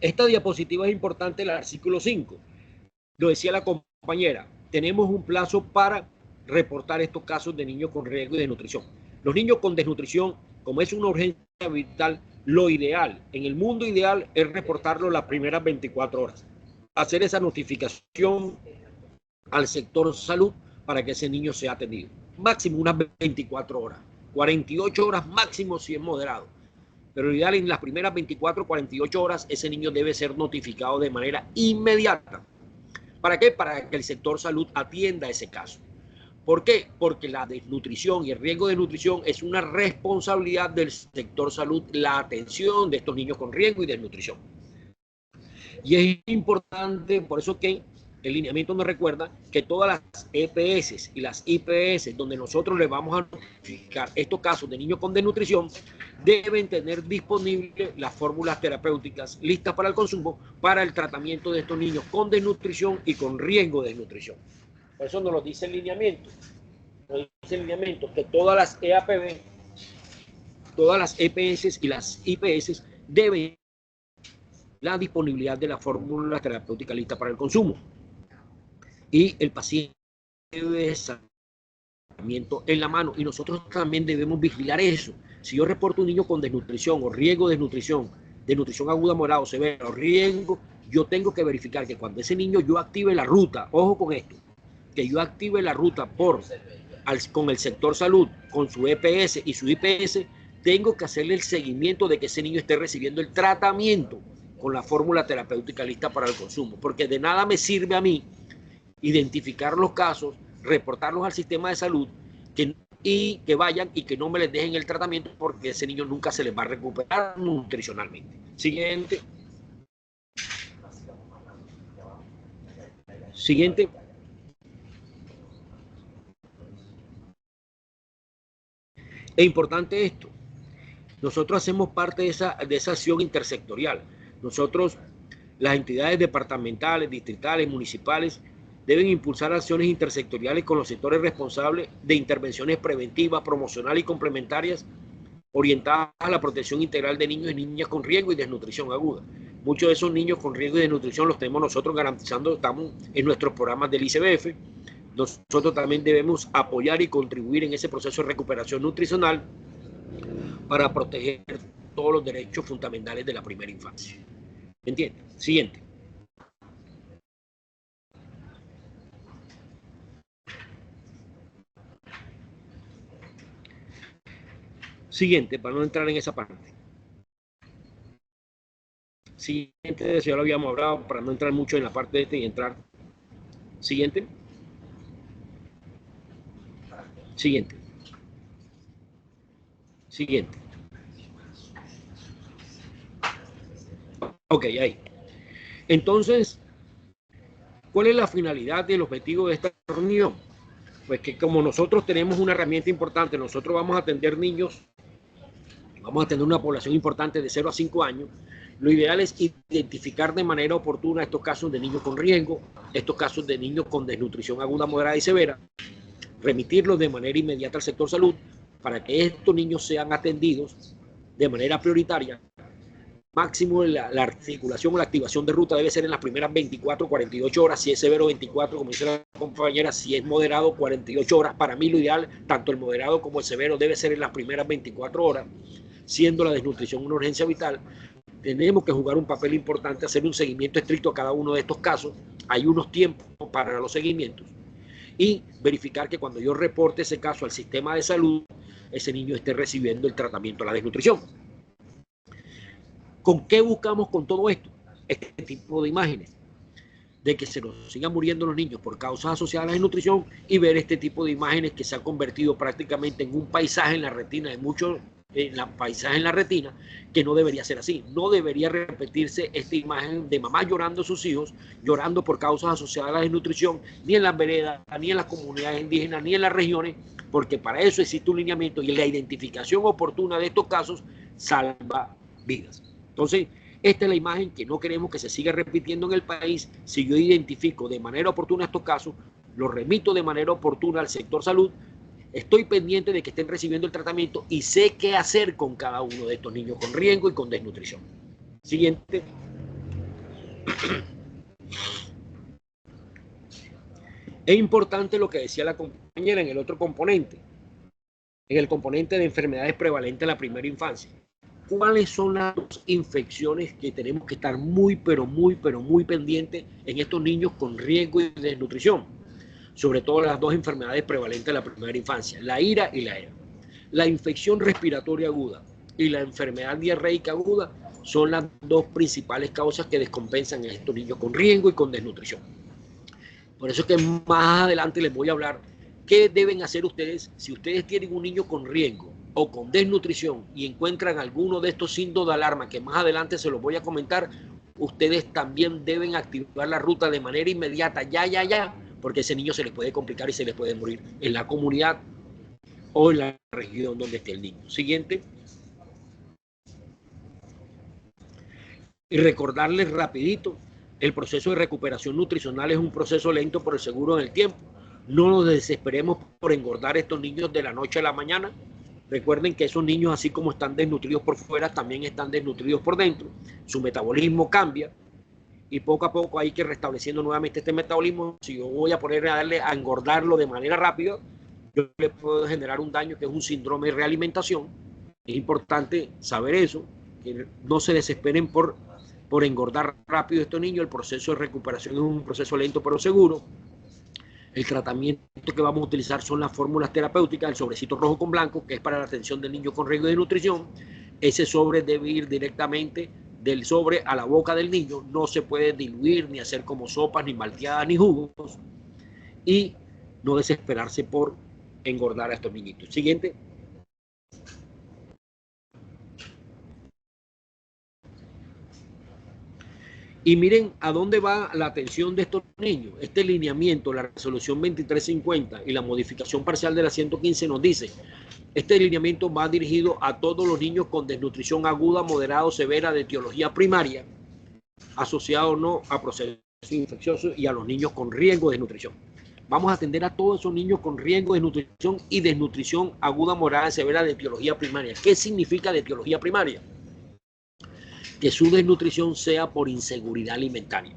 Esta diapositiva es importante, el artículo 5. Lo decía la compañera, tenemos un plazo para reportar estos casos de niños con riesgo y desnutrición. Los niños con desnutrición, como es una urgencia vital, lo ideal, en el mundo ideal, es reportarlo las primeras 24 horas. Hacer esa notificación al sector salud para que ese niño sea atendido. Máximo unas 24 horas. 48 horas máximo si es moderado. Pero lo ideal en las primeras 24, 48 horas, ese niño debe ser notificado de manera inmediata. ¿Para qué? Para que el sector salud atienda ese caso. ¿Por qué? Porque la desnutrición y el riesgo de nutrición es una responsabilidad del sector salud, la atención de estos niños con riesgo y desnutrición. Y es importante, por eso que el lineamiento nos recuerda que todas las EPS y las IPS donde nosotros les vamos a notificar estos casos de niños con desnutrición deben tener disponibles las fórmulas terapéuticas listas para el consumo para el tratamiento de estos niños con desnutrición y con riesgo de desnutrición. Por eso nos lo dice el lineamiento. Nos dice el lineamiento que todas las EAPB, todas las EPS y las IPS deben la disponibilidad de la fórmula terapéutica lista para el consumo. Y el paciente debe tratamiento en la mano. Y nosotros también debemos vigilar eso. Si yo reporto un niño con desnutrición o riesgo de desnutrición aguda, moderada o severa, o riesgo, yo tengo que verificar que cuando ese niño yo active la ruta, ojo con esto, que yo active la ruta con el sector salud, con su EPS y su IPS, tengo que hacerle el seguimiento de que ese niño esté recibiendo el tratamiento con la fórmula terapéutica lista para el consumo, porque de nada me sirve a mí identificar los casos, reportarlos al sistema de salud y que vayan y que no me les dejen el tratamiento porque ese niño nunca se les va a recuperar nutricionalmente. Siguiente. Siguiente. Es importante esto. Nosotros hacemos parte de esa acción intersectorial. Nosotros, las entidades departamentales, distritales, municipales, deben impulsar acciones intersectoriales con los sectores responsables de intervenciones preventivas, promocionales y complementarias orientadas a la protección integral de niños y niñas con riesgo y desnutrición aguda. Muchos de esos niños con riesgo y desnutrición los tenemos nosotros garantizando, estamos en nuestros programas del ICBF. Nosotros también debemos apoyar y contribuir en ese proceso de recuperación nutricional para proteger todos los derechos fundamentales de la primera infancia. ¿Entiendes? Siguiente. Siguiente, para no entrar en esa parte. Siguiente, ya lo habíamos hablado, para no entrar mucho en la parte de este y entrar. Siguiente. Siguiente. Siguiente. Ok, ahí. Entonces, ¿cuál es la finalidad y el objetivo de esta reunión? Pues que como nosotros tenemos una herramienta importante, nosotros vamos a atender niños, vamos a atender una población importante de 0 a 5 años, lo ideal es identificar de manera oportuna estos casos de niños con riesgo, estos casos de niños con desnutrición aguda, moderada y severa, remitirlos de manera inmediata al sector salud para que estos niños sean atendidos de manera prioritaria. Máximo la articulación o la activación de ruta debe ser en las primeras 24, 48 horas, si es severo 24, como dice la compañera, si es moderado 48 horas. Para mí lo ideal, tanto el moderado como el severo debe ser en las primeras 24 horas, siendo la desnutrición una urgencia vital. Tenemos que jugar un papel importante, hacer un seguimiento estricto a cada uno de estos casos. Hay unos tiempos para los seguimientos y verificar que cuando yo reporte ese caso al sistema de salud, ese niño esté recibiendo el tratamiento de la desnutrición. ¿Con qué buscamos con todo esto? Este tipo de imágenes, de que se nos sigan muriendo los niños por causas asociadas a la desnutrición y ver este tipo de imágenes que se ha convertido prácticamente en un paisaje en la retina de muchos, paisaje en la retina, que no debería ser así. No debería repetirse esta imagen de mamá llorando a sus hijos, llorando por causas asociadas a la desnutrición, ni en las veredas, ni en las comunidades indígenas, ni en las regiones, porque para eso existe un lineamiento y la identificación oportuna de estos casos salva vidas. Entonces, esta es la imagen que no queremos que se siga repitiendo en el país. Si yo identifico de manera oportuna estos casos, los remito de manera oportuna al sector salud, estoy pendiente de que estén recibiendo el tratamiento y sé qué hacer con cada uno de estos niños con riesgo y con desnutrición. Siguiente. Es importante lo que decía la compañera en el otro componente, en el componente de enfermedades prevalentes en la primera infancia. ¿Cuáles son las infecciones que tenemos que estar muy pendientes en estos niños con riesgo y desnutrición? Sobre todo las dos enfermedades prevalentes de la primera infancia, la IRA y la ERA. La infección respiratoria aguda y la enfermedad diarreica aguda son las dos principales causas que descompensan a estos niños con riesgo y con desnutrición. Por eso es que más adelante les voy a hablar qué deben hacer ustedes si ustedes tienen un niño con riesgo o con desnutrición y encuentran alguno de estos signos de alarma, que más adelante se los voy a comentar. Ustedes también deben activar la ruta de manera inmediata, ya, porque ese niño se les puede complicar y se les puede morir en la comunidad o en la región donde esté el niño. Siguiente. Y recordarles rapidito, el proceso de recuperación nutricional es un proceso lento pero seguro en el tiempo. No nos desesperemos por engordar estos niños de la noche a la mañana. Recuerden que esos niños, así como están desnutridos por fuera, también están desnutridos por dentro. Su metabolismo cambia y poco a poco hay que ir restableciendo nuevamente este metabolismo. Si yo voy a poner a darle a engordarlo de manera rápida, yo le puedo generar un daño que es un síndrome de realimentación. Es importante saber eso, que no se desesperen por engordar rápido a estos niños. El proceso de recuperación es un proceso lento pero seguro. El tratamiento que vamos a utilizar son las fórmulas terapéuticas, el sobrecito rojo con blanco, que es para la atención del niño con riesgo de nutrición. Ese sobre debe ir directamente del sobre a la boca del niño, no se puede diluir, ni hacer como sopas, ni malteadas, ni jugos, y no desesperarse por engordar a estos niñitos. Siguiente. Y miren a dónde va la atención de estos niños. Este lineamiento, la resolución 2350 y la modificación parcial de la 115 nos dice, este lineamiento va dirigido a todos los niños con desnutrición aguda, moderada o severa de etiología primaria, asociado o no a procesos infecciosos, y a los niños con riesgo de desnutrición. Vamos a atender a todos esos niños con riesgo de desnutrición y desnutrición aguda, moderada y severa de etiología primaria. ¿Qué significa de etiología primaria? Que su desnutrición sea por inseguridad alimentaria.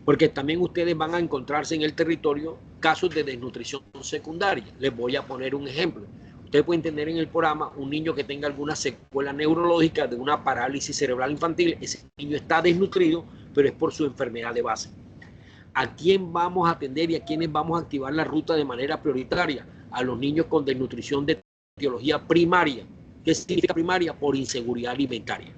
Porque también ustedes van a encontrarse en el territorio casos de desnutrición secundaria. Les voy a poner un ejemplo. Ustedes pueden tener en el programa un niño que tenga alguna secuela neurológica de una parálisis cerebral infantil. Ese niño está desnutrido, pero es por su enfermedad de base. ¿A quién vamos a atender y a quiénes vamos a activar la ruta de manera prioritaria? A los niños con desnutrición de etiología primaria. ¿Qué significa primaria? Por inseguridad alimentaria.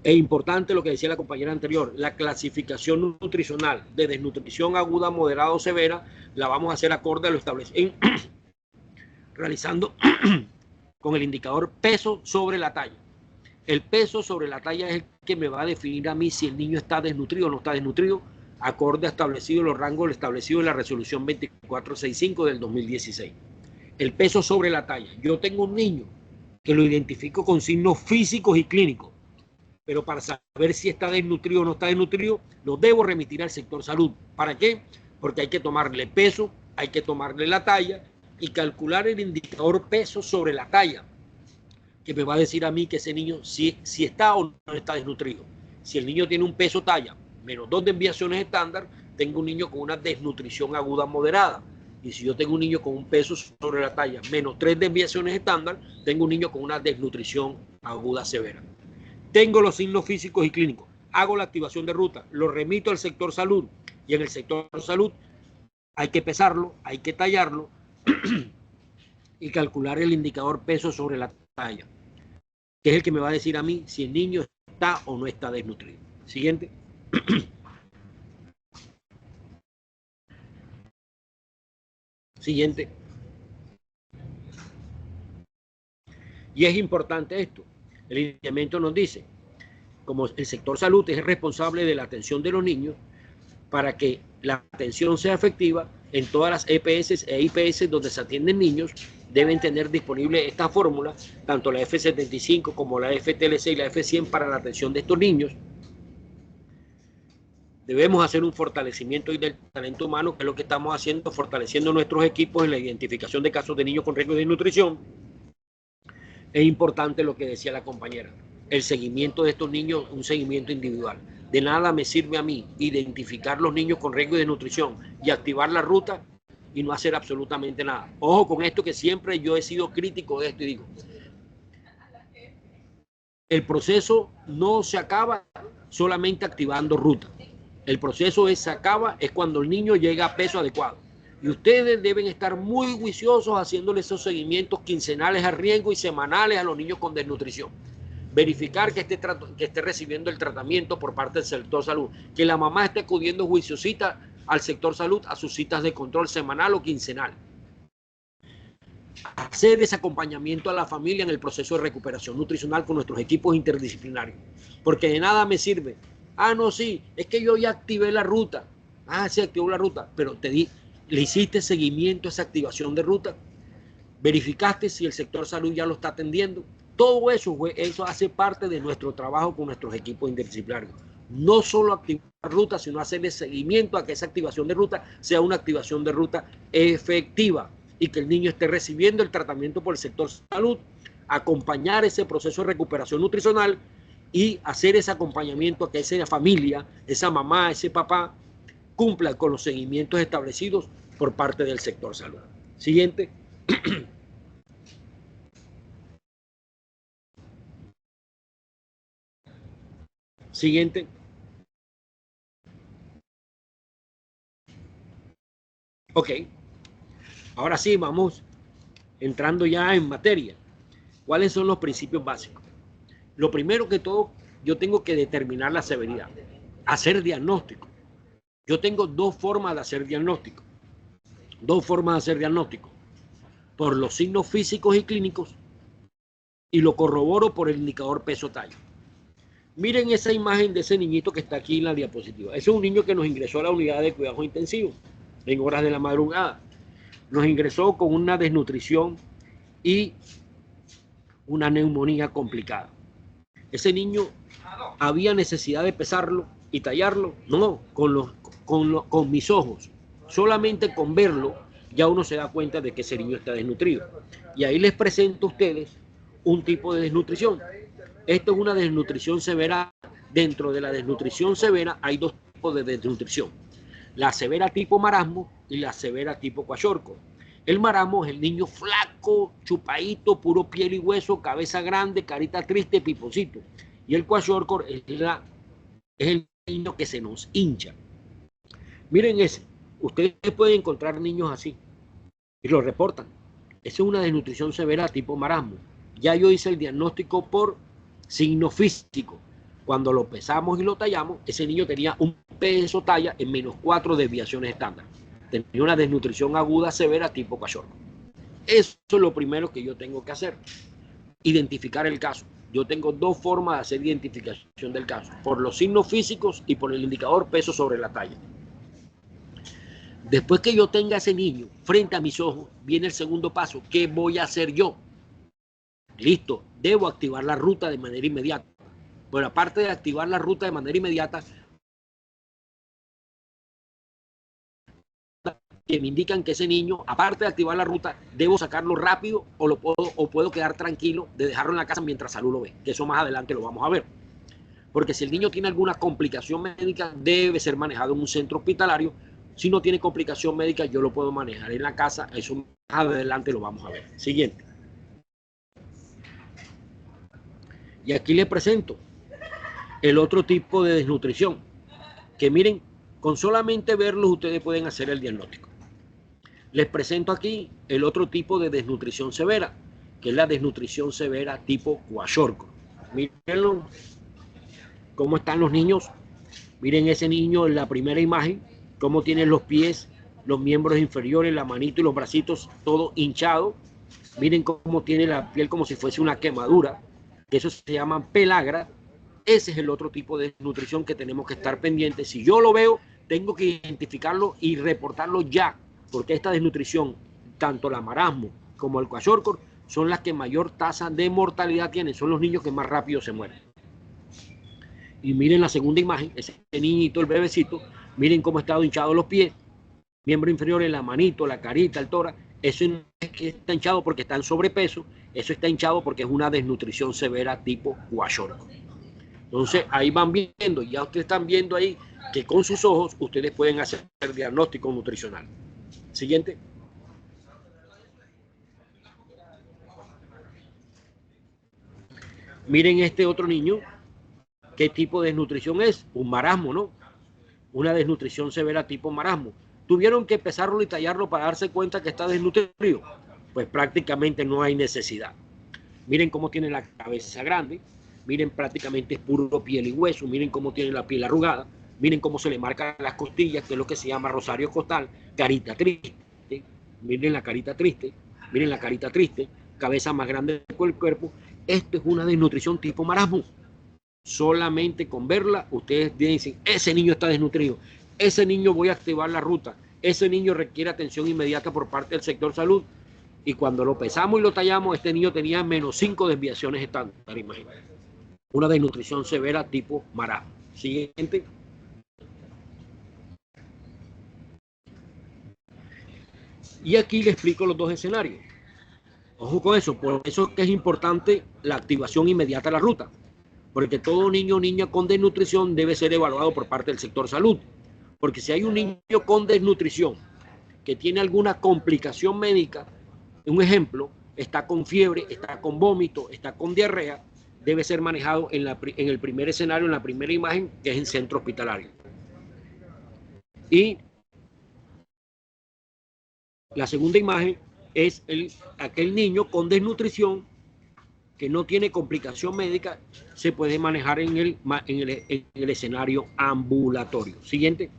Es importante lo que decía la compañera anterior, la clasificación nutricional de desnutrición aguda, moderada o severa, la vamos a hacer acorde a lo establecido, realizando con el indicador peso sobre la talla. El peso sobre la talla es el que me va a definir a mí si el niño está desnutrido o no está desnutrido, acorde a establecido los rangos establecidos en la resolución 2465 del 2016. El peso sobre la talla. Yo tengo un niño que lo identifico con signos físicos y clínicos, pero para saber si está desnutrido o no está desnutrido, lo debo remitir al sector salud. ¿Para qué? Porque hay que tomarle peso, hay que tomarle la talla y calcular el indicador peso sobre la talla, que me va a decir a mí que ese niño si está o no está desnutrido. Si el niño tiene un peso talla menos 2 desviaciones estándar, tengo un niño con una desnutrición aguda moderada. Y si yo tengo un niño con un peso sobre la talla menos 3 desviaciones estándar, tengo un niño con una desnutrición aguda severa. Tengo los signos físicos y clínicos, hago la activación de ruta, lo remito al sector salud, y en el sector salud hay que pesarlo, hay que tallarlo y calcular el indicador peso sobre la talla, que es el que me va a decir a mí si el niño está o no está desnutrido. Siguiente. Siguiente. Y es importante esto. El lineamiento nos dice, como el sector salud es el responsable de la atención de los niños, para que la atención sea efectiva en todas las EPS e IPS donde se atienden niños, deben tener disponible esta fórmula, tanto la F75 como la FTLC y la F100 para la atención de estos niños. Debemos hacer un fortalecimiento del talento humano, que es lo que estamos haciendo, fortaleciendo nuestros equipos en la identificación de casos de niños con riesgo de desnutrición. Es importante lo que decía la compañera, el seguimiento de estos niños, un seguimiento individual. De nada me sirve a mí identificar los niños con riesgo de nutrición y activar la ruta y no hacer absolutamente nada. Ojo con esto, que siempre yo he sido crítico de esto y digo, el proceso no se acaba solamente activando ruta. El proceso se acaba cuando el niño llega a peso adecuado. Y ustedes deben estar muy juiciosos haciéndole esos seguimientos quincenales a riesgo y semanales a los niños con desnutrición. Verificar que esté recibiendo el tratamiento por parte del sector salud, que la mamá esté acudiendo juiciosita al sector salud a sus citas de control semanal o quincenal. Hacer ese acompañamiento a la familia en el proceso de recuperación nutricional con nuestros equipos interdisciplinarios, porque de nada me sirve. No, sí, es que yo ya activé la ruta. Sí, activó la ruta, pero le hiciste seguimiento a esa activación de ruta, verificaste si el sector salud ya lo está atendiendo. Todo eso hace parte de nuestro trabajo con nuestros equipos interdisciplinarios. No solo activar ruta, sino hacerle seguimiento a que esa activación de ruta sea una activación de ruta efectiva y que el niño esté recibiendo el tratamiento por el sector salud, acompañar ese proceso de recuperación nutricional y hacer ese acompañamiento a que esa familia, esa mamá, ese papá, cumpla con los seguimientos establecidos por parte del sector salud. Siguiente. Siguiente. Ok, ahora sí, vamos entrando ya en materia. ¿Cuáles son los principios básicos? Lo primero que todo, yo tengo que determinar la severidad, hacer diagnóstico. Yo tengo dos formas de hacer diagnóstico. Dos formas de hacer diagnóstico. Por los signos físicos y clínicos y lo corroboro por el indicador peso-talla. Miren esa imagen de ese niñito que está aquí en la diapositiva. Ese es un niño que nos ingresó a la unidad de cuidados intensivos en horas de la madrugada. Nos ingresó con una desnutrición y una neumonía complicada. Ese niño, ¿había necesidad de pesarlo y tallarlo? No, con mis ojos. Solamente con verlo ya uno se da cuenta de que ese niño está desnutrido. Y ahí les presento a ustedes un tipo de desnutrición. Esto es una desnutrición severa. Dentro de la desnutrición severa hay dos tipos de desnutrición. La severa tipo marasmo y la severa tipo kwashiorkor. El marasmo es el niño flaco, chupadito, puro piel y hueso, cabeza grande, carita triste, piponcito. Y el kwashiorkor es el niño que se nos hincha. Miren ese. Ustedes pueden encontrar niños así y lo reportan. Esa es una desnutrición severa tipo marasmo. Ya yo hice el diagnóstico por signo físico. Cuando lo pesamos y lo tallamos, ese niño tenía un peso talla en -4 desviaciones estándar. Tenía una desnutrición aguda severa tipo kwashiorkor. Eso es lo primero que yo tengo que hacer. Identificar el caso. Yo tengo dos formas de hacer identificación del caso. Por los signos físicos y por el indicador peso sobre la talla. Después que yo tenga a ese niño frente a mis ojos, viene el segundo paso. ¿Qué voy a hacer yo? Listo, debo activar la ruta de manera inmediata. Bueno, aparte de activar la ruta de manera inmediata, que me indican que ese niño, aparte de activar la ruta, debo sacarlo rápido o puedo quedar tranquilo de dejarlo en la casa mientras Salud lo ve, que eso más adelante lo vamos a ver. Porque si el niño tiene alguna complicación médica, debe ser manejado en un centro hospitalario. Si no tiene complicación médica, yo lo puedo manejar en la casa. Eso más adelante lo vamos a ver. Siguiente. Y aquí les presento el otro tipo de desnutrición. Que miren, con solamente verlos ustedes pueden hacer el diagnóstico. Les presento aquí el otro tipo de desnutrición severa, que es la desnutrición severa tipo kwashiorkor. Mírenlo, cómo están los niños. Miren ese niño en la primera imagen, cómo tiene los pies, los miembros inferiores, la manito y los bracitos, todo hinchado. Miren cómo tiene la piel como si fuese una quemadura, que eso se llama pelagra. Ese es el otro tipo de nutrición que tenemos que estar pendientes. Si yo lo veo, tengo que identificarlo y reportarlo ya, porque esta desnutrición, tanto la marasmo como el kwashiorkor, son las que mayor tasa de mortalidad tienen, son los niños que más rápido se mueren. Y miren la segunda imagen, ese niñito, el bebecito, miren cómo está hinchado los pies, miembros inferiores, la manito, la carita, el tórax. Eso no es que está hinchado porque está en sobrepeso, eso está hinchado porque es una desnutrición severa tipo kwashiorkor. Entonces ahí van viendo, ya ustedes están viendo ahí que con sus ojos ustedes pueden hacer el diagnóstico nutricional. Siguiente. Miren este otro niño, ¿qué tipo de desnutrición es? Un marasmo, ¿no? Una desnutrición severa tipo marasmo. ¿Tuvieron que pesarlo y tallarlo para darse cuenta que está desnutrido? Pues prácticamente no hay necesidad. Miren cómo tiene la cabeza grande, miren prácticamente es puro piel y hueso, miren cómo tiene la piel arrugada, miren cómo se le marcan las costillas, que es lo que se llama rosario costal, carita triste, miren la carita triste, miren la carita triste, cabeza más grande que el cuerpo. Esto es una desnutrición tipo marasmo. Solamente con verla, ustedes dicen, ese niño está desnutrido, ese niño voy a activar la ruta, ese niño requiere atención inmediata por parte del sector salud. Y cuando lo pesamos y lo tallamos, este niño tenía -5 desviaciones estándar, imagínate. Una desnutrición severa tipo marasmo. Siguiente. Y aquí le explico los dos escenarios. Ojo con eso, por eso que es importante la activación inmediata de la ruta. Porque todo niño o niña con desnutrición debe ser evaluado por parte del sector salud. Porque si hay un niño con desnutrición que tiene alguna complicación médica, un ejemplo, está con fiebre, está con vómito, está con diarrea, debe ser manejado en el primer escenario, en la primera imagen, que es en centro hospitalario. Y La segunda imagen es aquel niño con desnutrición que no tiene complicación médica, se puede manejar en el escenario ambulatorio. Siguiente.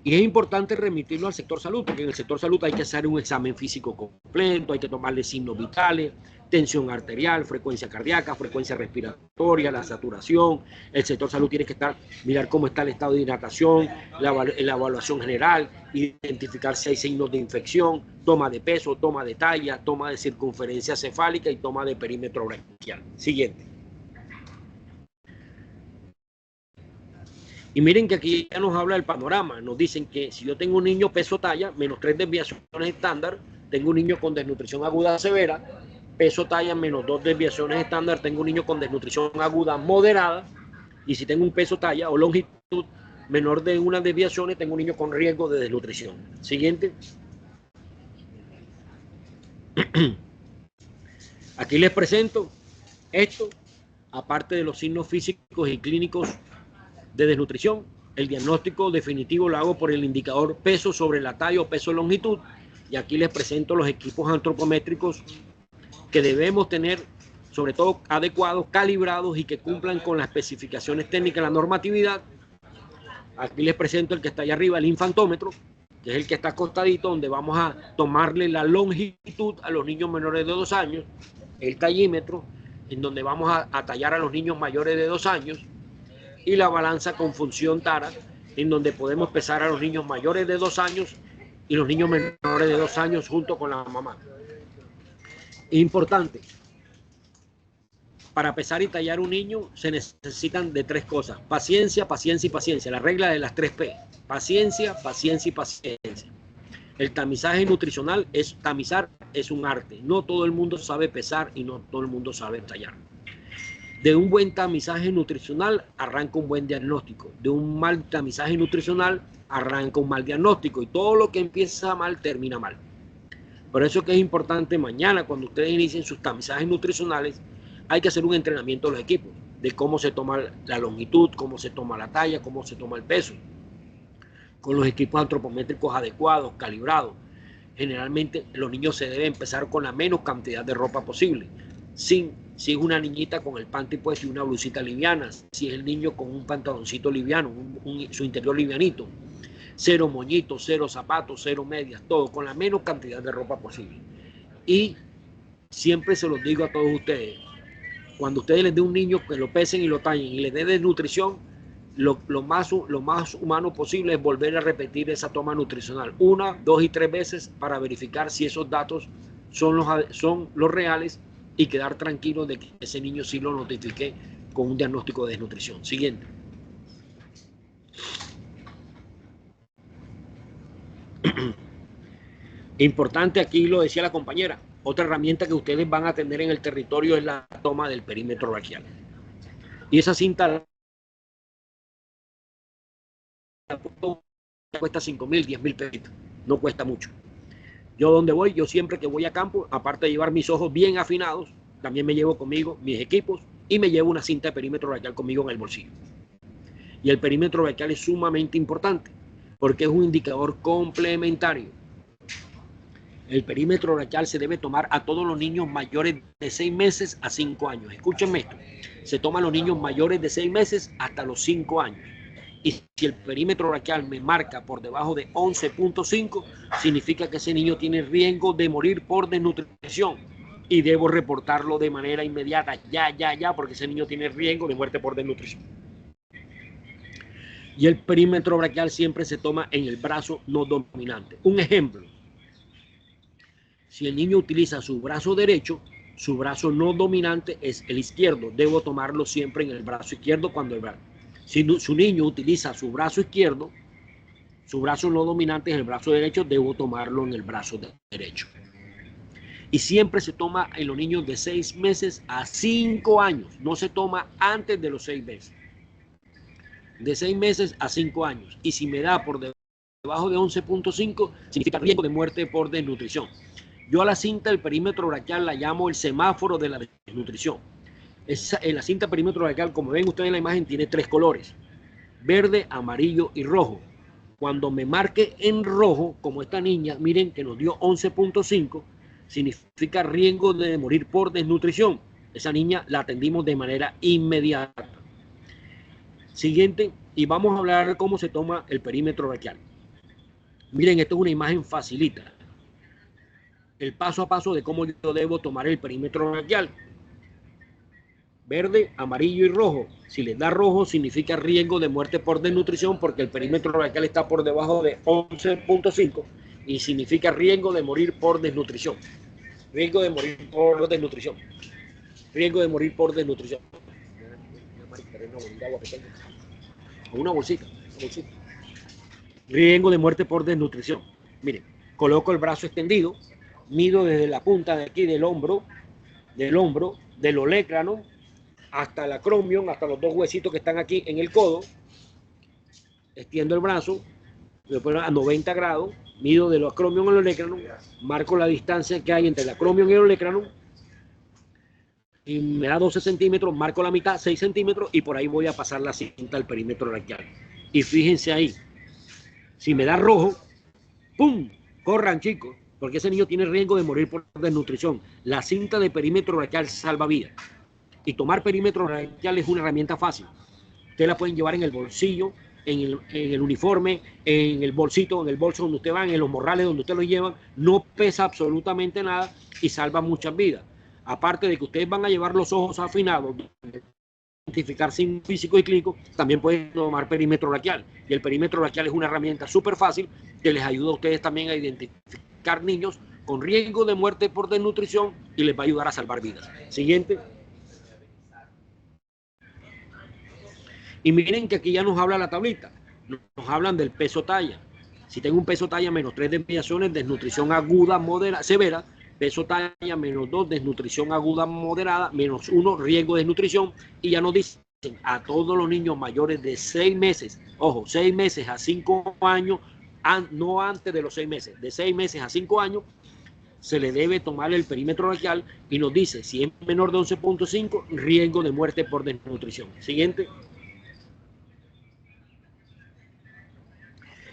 Y es importante remitirlo al sector salud, porque en el sector salud hay que hacer un examen físico completo, hay que tomarle signos vitales, tensión arterial, frecuencia cardíaca, frecuencia respiratoria, la saturación. El sector salud tiene que mirar cómo está el estado de hidratación, la evaluación general, identificar si hay signos de infección, toma de peso, toma de talla, toma de circunferencia cefálica y toma de perímetro braquial. Siguiente. Y miren que aquí ya nos habla del panorama. Nos dicen que si yo tengo un niño peso talla, menos 3 desviaciones estándar, tengo un niño con desnutrición aguda severa, peso talla menos 2 desviaciones estándar, tengo un niño con desnutrición aguda moderada, y si tengo un peso talla o longitud menor de 1 desviaciones, tengo un niño con riesgo de desnutrición. Siguiente. Aquí les presento esto, aparte de los signos físicos y clínicos de desnutrición. El diagnóstico definitivo lo hago por el indicador peso sobre la talla o peso longitud, y aquí les presento los equipos antropométricos que debemos tener, sobre todo adecuados, calibrados y que cumplan con las especificaciones técnicas, la normatividad. Aquí les presento el que está allá arriba, el infantómetro, que es el que está acostadito, donde vamos a tomarle la longitud a los niños menores de 2 años, el tallímetro, en donde vamos a tallar a los niños mayores de 2 años, y la balanza con función tara, en donde podemos pesar a los niños mayores de 2 años y los niños menores de 2 años junto con la mamá. Importante, para pesar y tallar un niño se necesitan de 3 cosas: paciencia, paciencia y paciencia. La regla de las 3 P: paciencia, paciencia y paciencia. El tamizaje nutricional tamizar es un arte. No todo el mundo sabe pesar y no todo el mundo sabe tallar. De un buen tamizaje nutricional arranca un buen diagnóstico. De un mal tamizaje nutricional arranca un mal diagnóstico. Y todo lo que empieza mal termina mal. Por eso es que es importante mañana, cuando ustedes inicien sus tamizajes nutricionales, hay que hacer un entrenamiento de los equipos, de cómo se toma la longitud, cómo se toma la talla, cómo se toma el peso, con los equipos antropométricos adecuados, calibrados. Generalmente los niños se deben empezar con la menos cantidad de ropa posible. Si es una niñita con el panty puesto y una blusita liviana, si es el niño con un pantaloncito liviano, su interior livianito, 0 moñitos, 0 zapatos, 0 medias, todo con la menos cantidad de ropa posible. Y siempre se los digo a todos ustedes, cuando ustedes les den un niño que lo pesen y lo tallen y les den desnutrición, lo más humano posible es volver a repetir esa toma nutricional 1, 2 y 3 veces para verificar si esos datos son los reales y quedar tranquilo de que ese niño sí lo notifique con un diagnóstico de desnutrición. Siguiente. Importante, aquí lo decía la compañera, otra herramienta que ustedes van a tener en el territorio es la toma del perímetro braquial. Y esa cinta cuesta 5.000, 10.000 pesitos, no cuesta mucho. Yo donde voy, yo siempre que voy a campo, aparte de llevar mis ojos bien afinados, también me llevo conmigo mis equipos y me llevo una cinta de perímetro braquial conmigo en el bolsillo. Y el perímetro braquial es sumamente importante porque es un indicador complementario. El perímetro braquial se debe tomar a todos los niños mayores de 6 meses a 5 años. Escúchenme esto, se toma a los niños mayores de 6 meses hasta los 5 años. Y si el perímetro braquial me marca por debajo de 11.5, significa que ese niño tiene riesgo de morir por desnutrición y debo reportarlo de manera inmediata, ya, porque ese niño tiene riesgo de muerte por desnutrición. Y el perímetro braquial siempre se toma en el brazo no dominante. Un ejemplo, si el niño utiliza su brazo derecho, su brazo no dominante es el izquierdo, debo tomarlo siempre en el brazo izquierdo cuando el brazo. Si su niño utiliza su brazo izquierdo, su brazo no dominante es el brazo derecho, debo tomarlo en el brazo derecho. Y siempre se toma en los niños de 6 meses a 5 años, no se toma antes de los 6 meses. De 6 meses a 5 años. Y si me da por debajo de 11.5, significa riesgo de muerte por desnutrición. Yo a la cinta del perímetro braquial la llamo el semáforo de la desnutrición. En la cinta perímetro braquial, como ven ustedes en la imagen, tiene 3 colores. verde, amarillo y rojo. Cuando me marque en rojo, como esta niña, miren que nos dio 11.5, significa riesgo de morir por desnutrición. Esa niña la atendimos de manera inmediata. Siguiente, y vamos a hablar de cómo se toma el perímetro braquial. Miren, esto es una imagen facilita. El paso a paso de cómo yo debo tomar el perímetro braquial. Verde, amarillo y rojo. Si les da rojo, significa riesgo de muerte por desnutrición porque el perímetro braquial está por debajo de 11.5 y significa riesgo de morir por desnutrición. Riesgo de morir por desnutrición. Riesgo de morir por desnutrición. Una bolsita. Riesgo de muerte por desnutrición. Miren, coloco el brazo extendido, mido desde la punta de aquí del hombro, del olecrano, hasta el acromion, hasta los dos huesitos que están aquí en el codo. Extiendo el brazo, lo pongo a 90 grados, mido del acromion al olecrano, marco la distancia que hay entre el acromion y el olecrano, y me da 12 centímetros, marco la mitad, 6 centímetros, y por ahí voy a pasar la cinta al perímetro braquial. Y fíjense ahí, si me da rojo, ¡pum! Corran, chicos, porque ese niño tiene riesgo de morir por desnutrición. La cinta de perímetro braquial salva vidas. Y tomar perímetro braquial es una herramienta fácil. Ustedes la pueden llevar en el bolsillo, en el uniforme, en el bolsito, en el bolso donde usted va, en los morrales donde usted lo llevan. No pesa absolutamente nada y salva muchas vidas. Aparte de que ustedes van a llevar los ojos afinados, identificar sin físico y clínico, también pueden tomar perímetro braquial. Y el perímetro braquial es una herramienta súper fácil que les ayuda a ustedes también a identificar niños con riesgo de muerte por desnutrición y les va a ayudar a salvar vidas. Siguiente. Y miren que aquí ya nos habla la tablita, nos hablan del peso talla. Si tengo un peso talla menos 3 desviaciones, desnutrición aguda, moderada, severa, peso talla menos 2, desnutrición aguda, moderada, menos 1, riesgo de desnutrición, y ya nos dicen a todos los niños mayores de 6 meses, ojo, 6 meses a 5 años, no antes de los 6 meses, de 6 meses a 5 años, se le debe tomar el perímetro braquial y nos dice, si es menor de 11.5, riesgo de muerte por desnutrición. Siguiente.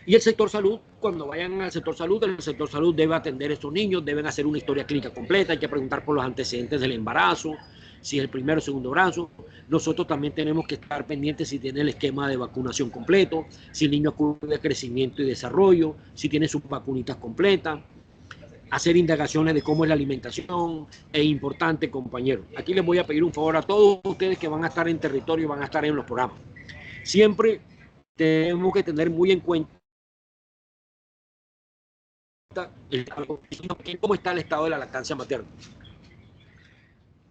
Y el sector salud, cuando vayan al sector salud, el sector salud debe atender a estos niños, deben hacer una historia clínica completa, hay que preguntar por los antecedentes del embarazo, si es el primero o segundo embarazo. Nosotros también tenemos que estar pendientes si tiene el esquema de vacunación completo, si el niño acude a crecimiento y desarrollo, si tiene sus vacunitas completas, hacer indagaciones de cómo es la alimentación. Es importante, compañeros. Aquí les voy a pedir un favor a todos ustedes que van a estar en territorio y van a estar en los programas. Siempre tenemos que tener muy en cuenta cómo está el estado de la lactancia materna.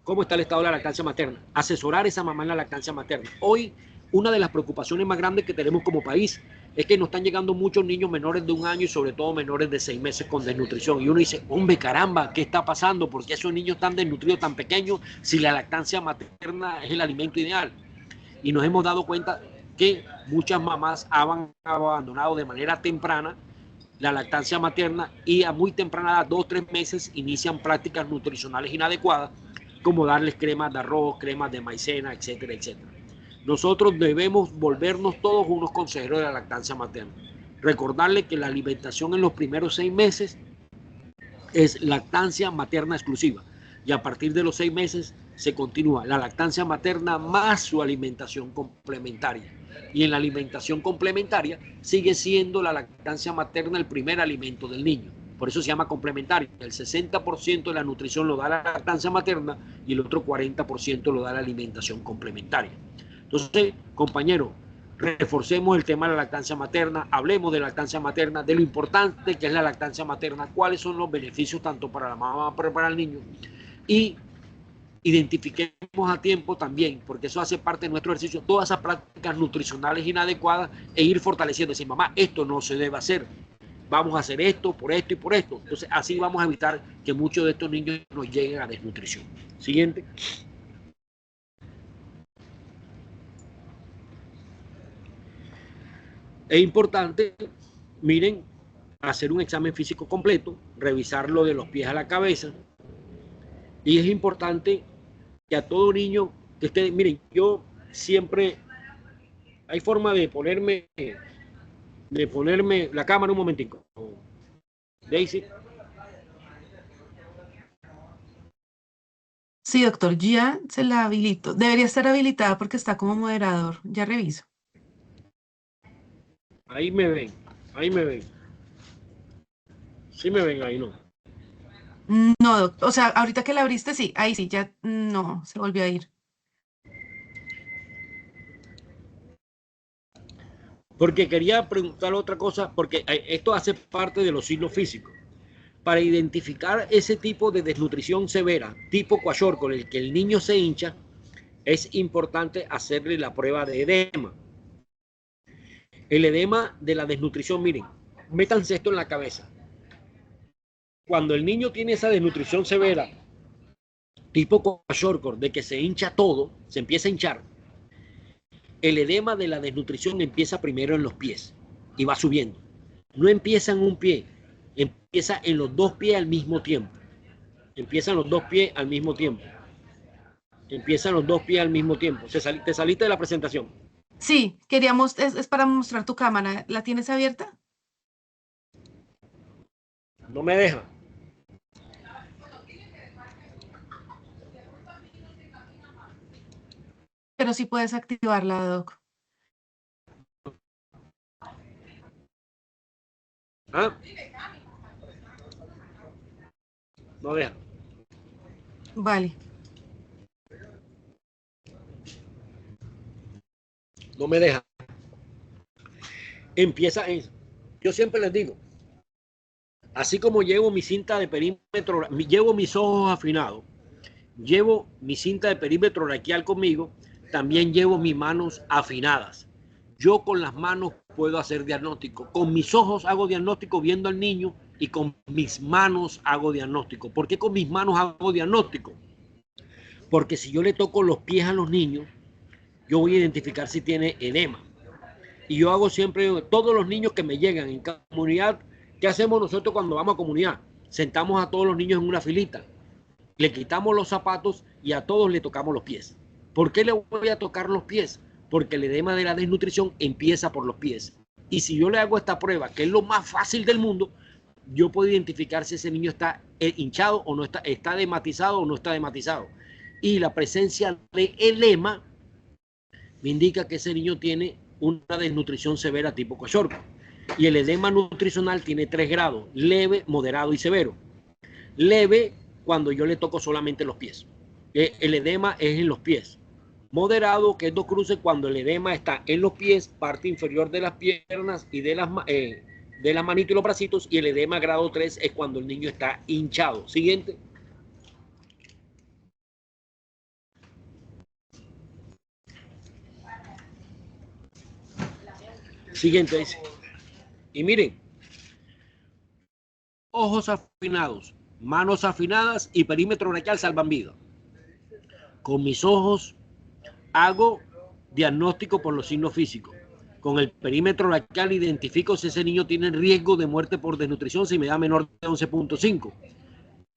¿Cómo está el estado de la lactancia materna? Asesorar a esa mamá en la lactancia materna. Hoy, una de las preocupaciones más grandes que tenemos como país es que nos están llegando muchos niños menores de 1 año y sobre todo menores de 6 meses con desnutrición. Y uno dice, hombre, caramba, ¿qué está pasando? ¿Por qué esos niños tan desnutridos, tan pequeños, si la lactancia materna es el alimento ideal? Y nos hemos dado cuenta que muchas mamás han abandonado de manera temprana la lactancia materna y a muy temprana edad, 2 o 3 meses, inician prácticas nutricionales inadecuadas, como darles cremas de arroz, cremas de maicena, etcétera, etcétera. Nosotros debemos volvernos todos unos consejeros de la lactancia materna. Recordarles que la alimentación en los primeros 6 meses es lactancia materna exclusiva y a partir de los 6 meses se continúa la lactancia materna más su alimentación complementaria. Y en la alimentación complementaria sigue siendo la lactancia materna el primer alimento del niño. Por eso se llama complementaria. El 60% de la nutrición lo da la lactancia materna y el otro 40% lo da la alimentación complementaria. Entonces, compañeros, reforcemos el tema de la lactancia materna, hablemos de la lactancia materna, de lo importante que es la lactancia materna, cuáles son los beneficios tanto para la mamá como para el niño, y identifiquemos a tiempo también, porque eso hace parte de nuestro ejercicio, todas esas prácticas nutricionales inadecuadas e ir fortaleciendo, decir, mamá, esto no se debe hacer, vamos a hacer esto, por esto y por esto. Entonces, así vamos a evitar que muchos de estos niños nos lleguen a desnutrición. Siguiente. Es importante, miren, hacer un examen físico completo, revisarlo de los pies a la cabeza. Y es importante que a todo niño que esté, miren, yo siempre Hay forma de ponerme la cámara un momentico. Daisy. Sí, doctor, ya se la habilito. Debería estar habilitada porque está como moderador. Ya reviso. Ahí me ven. Ahí me ven. Sí me ven ahí, ¿no? No, doctor. O sea, ahorita que la abriste, sí. Ahí sí, ya no, se volvió a ir. Porque quería preguntar otra cosa, porque esto hace parte de los signos físicos. Para identificar ese tipo de desnutrición severa, tipo kwashiorkor, con el que el niño se hincha, es importante hacerle la prueba de edema. El edema de la desnutrición, miren, métanse esto en la cabeza. Cuando el niño tiene esa desnutrición severa, tipo kwashiorkor, de que se hincha todo, se empieza a hinchar, el edema de la desnutrición empieza primero en los pies y va subiendo. No empieza en un pie, empieza en los dos pies al mismo tiempo. Empiezan los dos pies al mismo tiempo. Empiezan los dos pies al mismo tiempo. Te saliste de la presentación. Sí, queríamos, es para mostrar tu cámara. ¿La tienes abierta? No me deja. Pero sí puedes activarla, doc. ¿Ah? No deja. Vale. No me deja. Empieza en... Yo siempre les digo, así como llevo mi cinta de perímetro, llevo mis ojos afinados, llevo mi cinta de perímetro braquial conmigo, también llevo mis manos afinadas. Yo con las manos puedo hacer diagnóstico. Con mis ojos hago diagnóstico viendo al niño y con mis manos hago diagnóstico. ¿Por qué con mis manos hago diagnóstico? Porque si yo le toco los pies a los niños, yo voy a identificar si tiene edema. Y yo hago siempre, todos los niños que me llegan en comunidad, ¿qué hacemos nosotros cuando vamos a comunidad? Sentamos a todos los niños en una filita, le quitamos los zapatos y a todos le tocamos los pies. ¿Por qué le voy a tocar los pies? Porque el edema de la desnutrición empieza por los pies. Y si yo le hago esta prueba, que es lo más fácil del mundo, yo puedo identificar si ese niño está hinchado o no está, está dematizado o no está dematizado. Y la presencia de edema me indica que ese niño tiene una desnutrición severa tipo kwashiorkor. Y el edema nutricional tiene 3 grados: leve, moderado y severo. Leve, cuando yo le toco solamente los pies. El edema es en los pies. Moderado, que es 2 cruces, cuando el edema está en los pies, parte inferior de las piernas y de las manitos y los bracitos. Y el edema grado 3 es cuando el niño está hinchado. Siguiente. Siguiente dice. Y miren, ojos afinados, manos afinadas y perímetro braquial salvan vida. Con mis ojos hago diagnóstico por los signos físicos. Con el perímetro braquial identifico si ese niño tiene riesgo de muerte por desnutrición si me da menor de 11.5.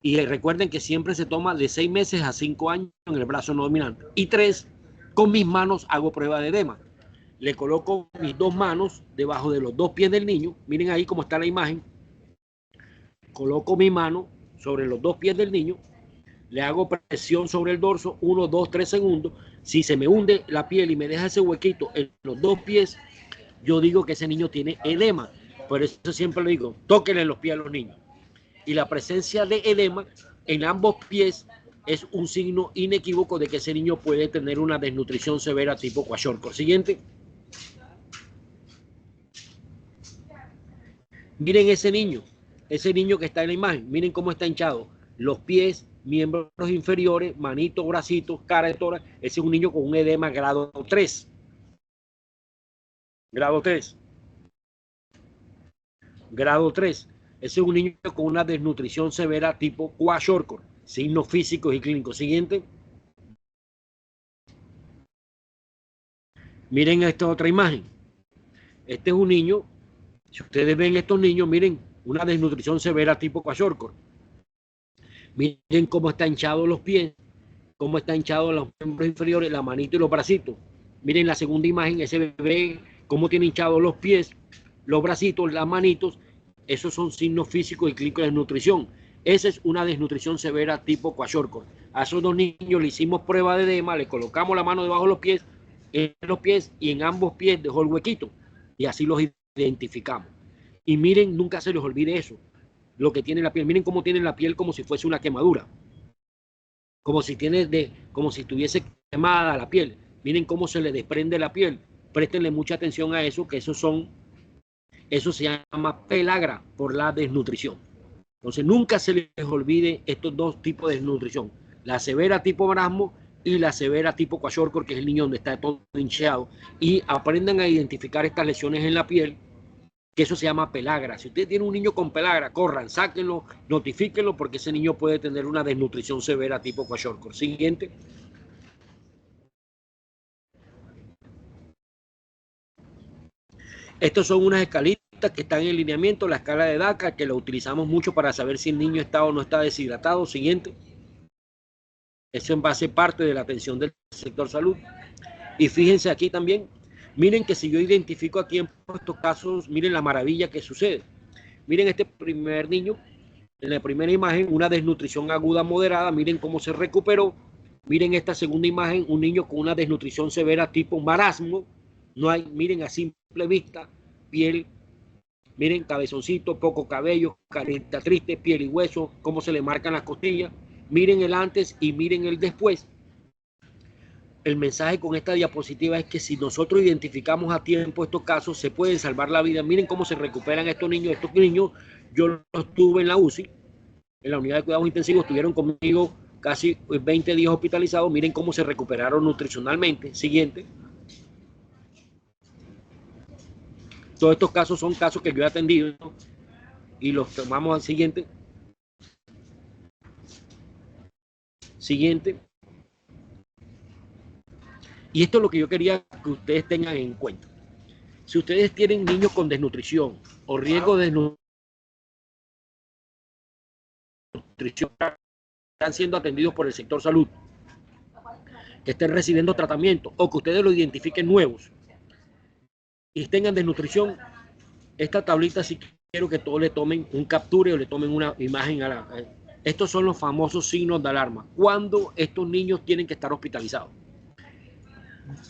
Y recuerden que siempre se toma de 6 meses a 5 años en el brazo no dominante. Y 3, con mis manos hago prueba de edema. Le coloco mis 2 manos debajo de los 2 pies del niño. Miren ahí cómo está la imagen. Coloco mi mano sobre los 2 pies del niño. Le hago presión sobre el dorso, 1, 2, 3 segundos. Si se me hunde la piel y me deja ese huequito en los 2 pies, yo digo que ese niño tiene edema. Por eso siempre le digo, tóquenle los pies a los niños. Y la presencia de edema en ambos pies es un signo inequívoco de que ese niño puede tener una desnutrición severa tipo kwashiorkor. Siguiente. Miren ese niño que está en la imagen, miren cómo está hinchado. Los pies, miembros inferiores, manitos, bracitos, cara de tórax. Ese es un niño con un edema grado 3. Grado 3. Grado 3. Ese es un niño con una desnutrición severa tipo kwashiorkor. Signos físicos y clínicos. Siguiente. Miren esta otra imagen. Este es un niño. Si ustedes ven estos niños, miren, una desnutrición severa tipo kwashiorkor. Miren cómo está hinchado los pies, cómo está hinchado los miembros inferiores, la manito y los bracitos. Miren la segunda imagen, ese bebé, cómo tiene hinchados los pies, los bracitos, las manitos. Esos son signos físicos y clínicos de desnutrición. Esa es una desnutrición severa tipo kwashiorkor. A esos dos niños le hicimos prueba de edema, le colocamos la mano debajo de los pies, en los pies y en ambos pies dejó el huequito. Y así los identificamos. Y miren, nunca se les olvide eso, lo que tiene la piel. Miren cómo tiene la piel como si fuese una quemadura. Como si estuviese quemada la piel. Miren cómo se le desprende la piel. Préstenle mucha atención a eso, que eso se llama pelagra por la desnutrición. Entonces nunca se les olvide estos dos tipos de desnutrición. La severa tipo marasmo y la severa tipo kwashiorkor, que es el niño donde está todo hinchado. Y aprendan a identificar estas lesiones en la piel, que eso se llama pelagra. Si usted tiene un niño con pelagra, corran, sáquenlo, notifíquenlo, porque ese niño puede tener una desnutrición severa tipo kwashiorkor. Siguiente. Estos son unas escalitas que están en lineamiento, la escala de DACA, que la utilizamos mucho para saber si el niño está o no está deshidratado. Siguiente. Eso va a ser parte de la atención del sector salud. Y fíjense aquí también, miren que si yo identifico aquí en estos casos, miren la maravilla que sucede. Miren este primer niño, en la primera imagen, una desnutrición aguda moderada, miren cómo se recuperó. Miren esta segunda imagen, un niño con una desnutrición severa tipo marasmo. No hay, miren a simple vista, piel, miren cabezoncito, poco cabello, carita triste, piel y hueso, cómo se le marcan las costillas. Miren el antes y miren el después. El mensaje con esta diapositiva es que si nosotros identificamos a tiempo estos casos, se pueden salvar la vida. Miren cómo se recuperan estos niños. Estos niños, yo los tuve en la UCI, en la unidad de cuidados intensivos, estuvieron conmigo casi 20 días hospitalizados. Miren cómo se recuperaron nutricionalmente. Siguiente. Todos estos casos son casos que yo he atendido y los tomamos al siguiente. Siguiente. Y esto es lo que yo quería que ustedes tengan en cuenta. Si ustedes tienen niños con desnutrición o riesgo de desnutrición, están siendo atendidos por el sector salud, que estén recibiendo tratamiento o que ustedes lo identifiquen nuevos y tengan desnutrición, esta tablita sí quiero que todos le tomen un capture o le tomen una imagen a la... Estos son los famosos signos de alarma. ¿Cuándo estos niños tienen que estar hospitalizados?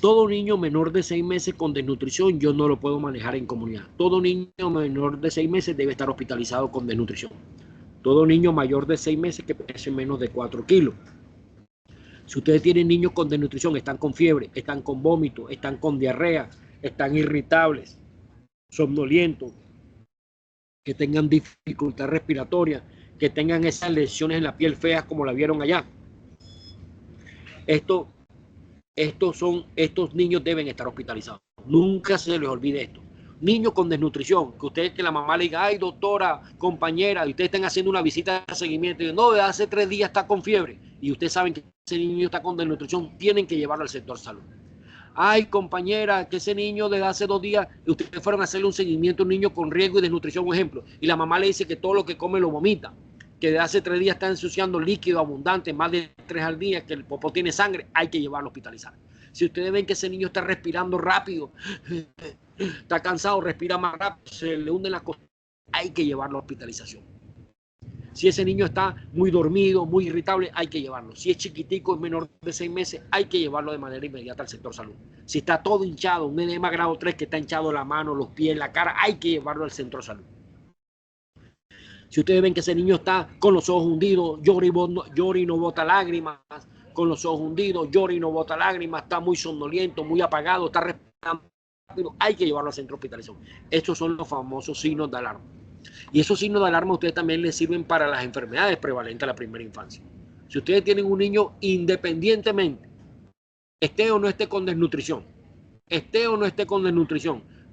Todo niño menor de 6 meses con desnutrición yo no lo puedo manejar en comunidad. Todo niño menor de 6 meses debe estar hospitalizado con desnutrición. Todo niño mayor de 6 meses que pese menos de 4 kilos. Si ustedes tienen niños con desnutrición, están con fiebre, están con vómito, están con diarrea, están irritables, somnolientos, que tengan dificultad respiratoria, que tengan esas lesiones en la piel feas como la vieron allá. Estos niños deben estar hospitalizados. Nunca se les olvide esto. Niños con desnutrición, que la mamá le diga, ay doctora, compañera, y ustedes estén haciendo una visita de seguimiento, y no, de hace 3 días está con fiebre, y ustedes saben que ese niño está con desnutrición, tienen que llevarlo al sector salud. Ay compañera, que ese niño desde hace 2 días, y ustedes fueron a hacerle un seguimiento a un niño con riesgo y desnutrición, un ejemplo, y la mamá le dice que todo lo que come lo vomita, que de hace 3 días está ensuciando líquido abundante, más de 3 al día, que el popó tiene sangre, hay que llevarlo a hospitalizar. Si ustedes ven que ese niño está respirando rápido, está cansado, respira más rápido, se le hunden las cosas, hay que llevarlo a hospitalización. Si ese niño está muy dormido, muy irritable, hay que llevarlo. Si es chiquitico, es menor de 6 meses, hay que llevarlo de manera inmediata al sector salud. Si está todo hinchado, un edema grado 3 que está hinchado la mano, los pies, la cara, hay que llevarlo al centro salud. Si ustedes ven que ese niño está con los ojos hundidos, llora y no bota lágrimas, con los ojos hundidos, llora y no bota lágrimas, está muy somnoliento, muy apagado, está respirando rápido, hay que llevarlo al centro de hospitalización. Estos son los famosos signos de alarma. Y esos signos de alarma a ustedes también les sirven para las enfermedades prevalentes a la primera infancia. Si ustedes tienen un niño independientemente, esté o no esté con desnutrición,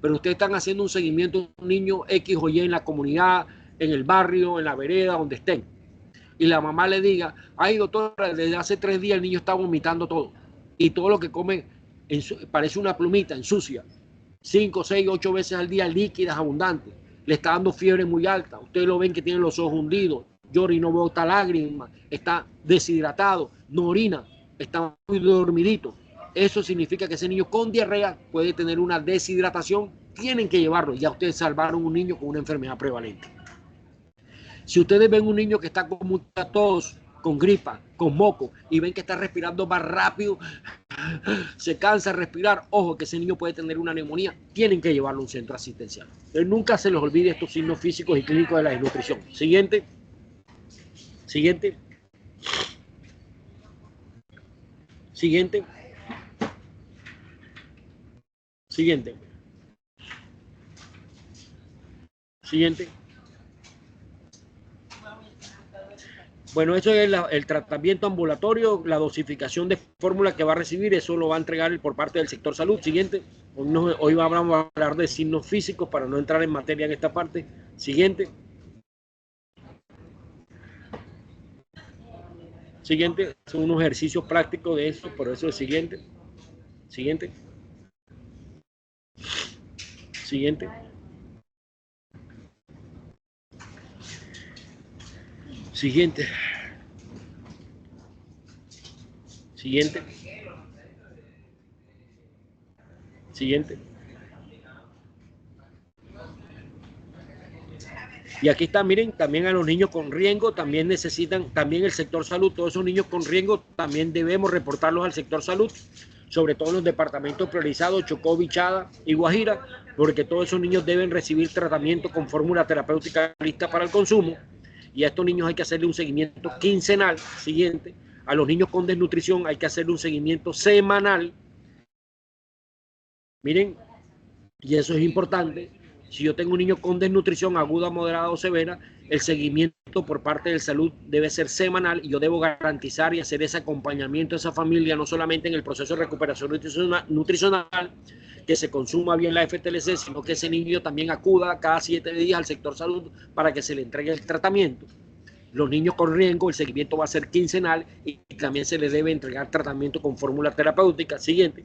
pero ustedes están haciendo un seguimiento de un niño X o Y en la comunidad, en el barrio, en la vereda, donde estén, y la mamá le diga, ay doctora, desde hace 3 días el niño está vomitando todo, y todo lo que come parece una plumita, ensucia, 5, 6, 8 veces al día, líquidas, abundantes, le está dando fiebre muy alta, ustedes lo ven que tiene los ojos hundidos, llora y no bota lágrimas, está deshidratado, no orina, está muy dormidito. Eso significa que ese niño con diarrea puede tener una deshidratación. Tienen que llevarlo. Ya ustedes salvaron un niño con una enfermedad prevalente. Si ustedes ven un niño que está con mucha tos, con gripa, con moco, y ven que está respirando más rápido, se cansa de respirar, ojo que ese niño puede tener una neumonía, tienen que llevarlo a un centro asistencial. Entonces, nunca se les olvide estos signos físicos y clínicos de la desnutrición. Siguiente. Siguiente. Siguiente. Siguiente. Siguiente. Bueno, eso es el tratamiento ambulatorio, la dosificación de fórmula que va a recibir, eso lo va a entregar por parte del sector salud. Siguiente. Hoy vamos a hablar de signos físicos para no entrar en materia en esta parte. Siguiente. Siguiente. Son unos ejercicios prácticos de eso, por eso es siguiente. Siguiente. Siguiente. Siguiente. Siguiente. Siguiente. Y aquí está, miren, también a los niños con riesgo, también necesitan, también el sector salud, todos esos niños con riesgo también debemos reportarlos al sector salud, sobre todo en los departamentos priorizados, Chocó, Bichada y Guajira, porque todos esos niños deben recibir tratamiento con fórmula terapéutica lista para el consumo. Y a estos niños hay que hacerle un seguimiento quincenal. Siguiente. A los niños con desnutrición hay que hacerle un seguimiento semanal. Miren, y eso es importante. Si yo tengo un niño con desnutrición aguda, moderada o severa, el seguimiento por parte de salud debe ser semanal y yo debo garantizar y hacer ese acompañamiento a esa familia, no solamente en el proceso de recuperación nutricional, que se consuma bien la FTLC, sino que ese niño también acuda cada 7 días al sector salud para que se le entregue el tratamiento. Los niños con riesgo, el seguimiento va a ser quincenal y también se les debe entregar tratamiento con fórmula terapéutica. Siguiente.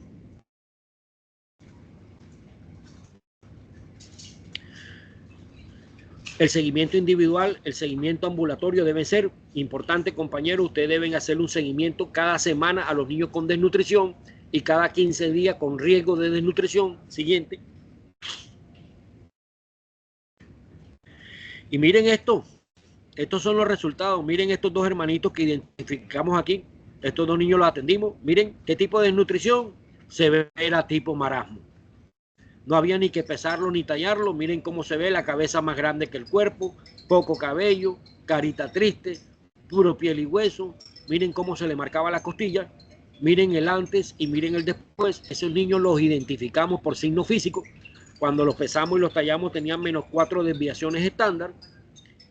El seguimiento individual, el seguimiento ambulatorio debe ser importante, compañeros. Ustedes deben hacer un seguimiento cada semana a los niños con desnutrición y cada 15 días con riesgo de desnutrición. Siguiente. Y miren esto. Estos son los resultados. Miren estos dos hermanitos que identificamos aquí. Estos dos niños los atendimos. Miren qué tipo de desnutrición. Severa tipo marasmo. No había ni que pesarlo ni tallarlo. Miren cómo se ve, la cabeza más grande que el cuerpo, poco cabello, carita triste, puro piel y hueso. Miren cómo se le marcaba la costilla. Miren el antes y miren el después. Esos niños los identificamos por signos físicos. Cuando los pesamos y los tallamos tenían -4 desviaciones estándar.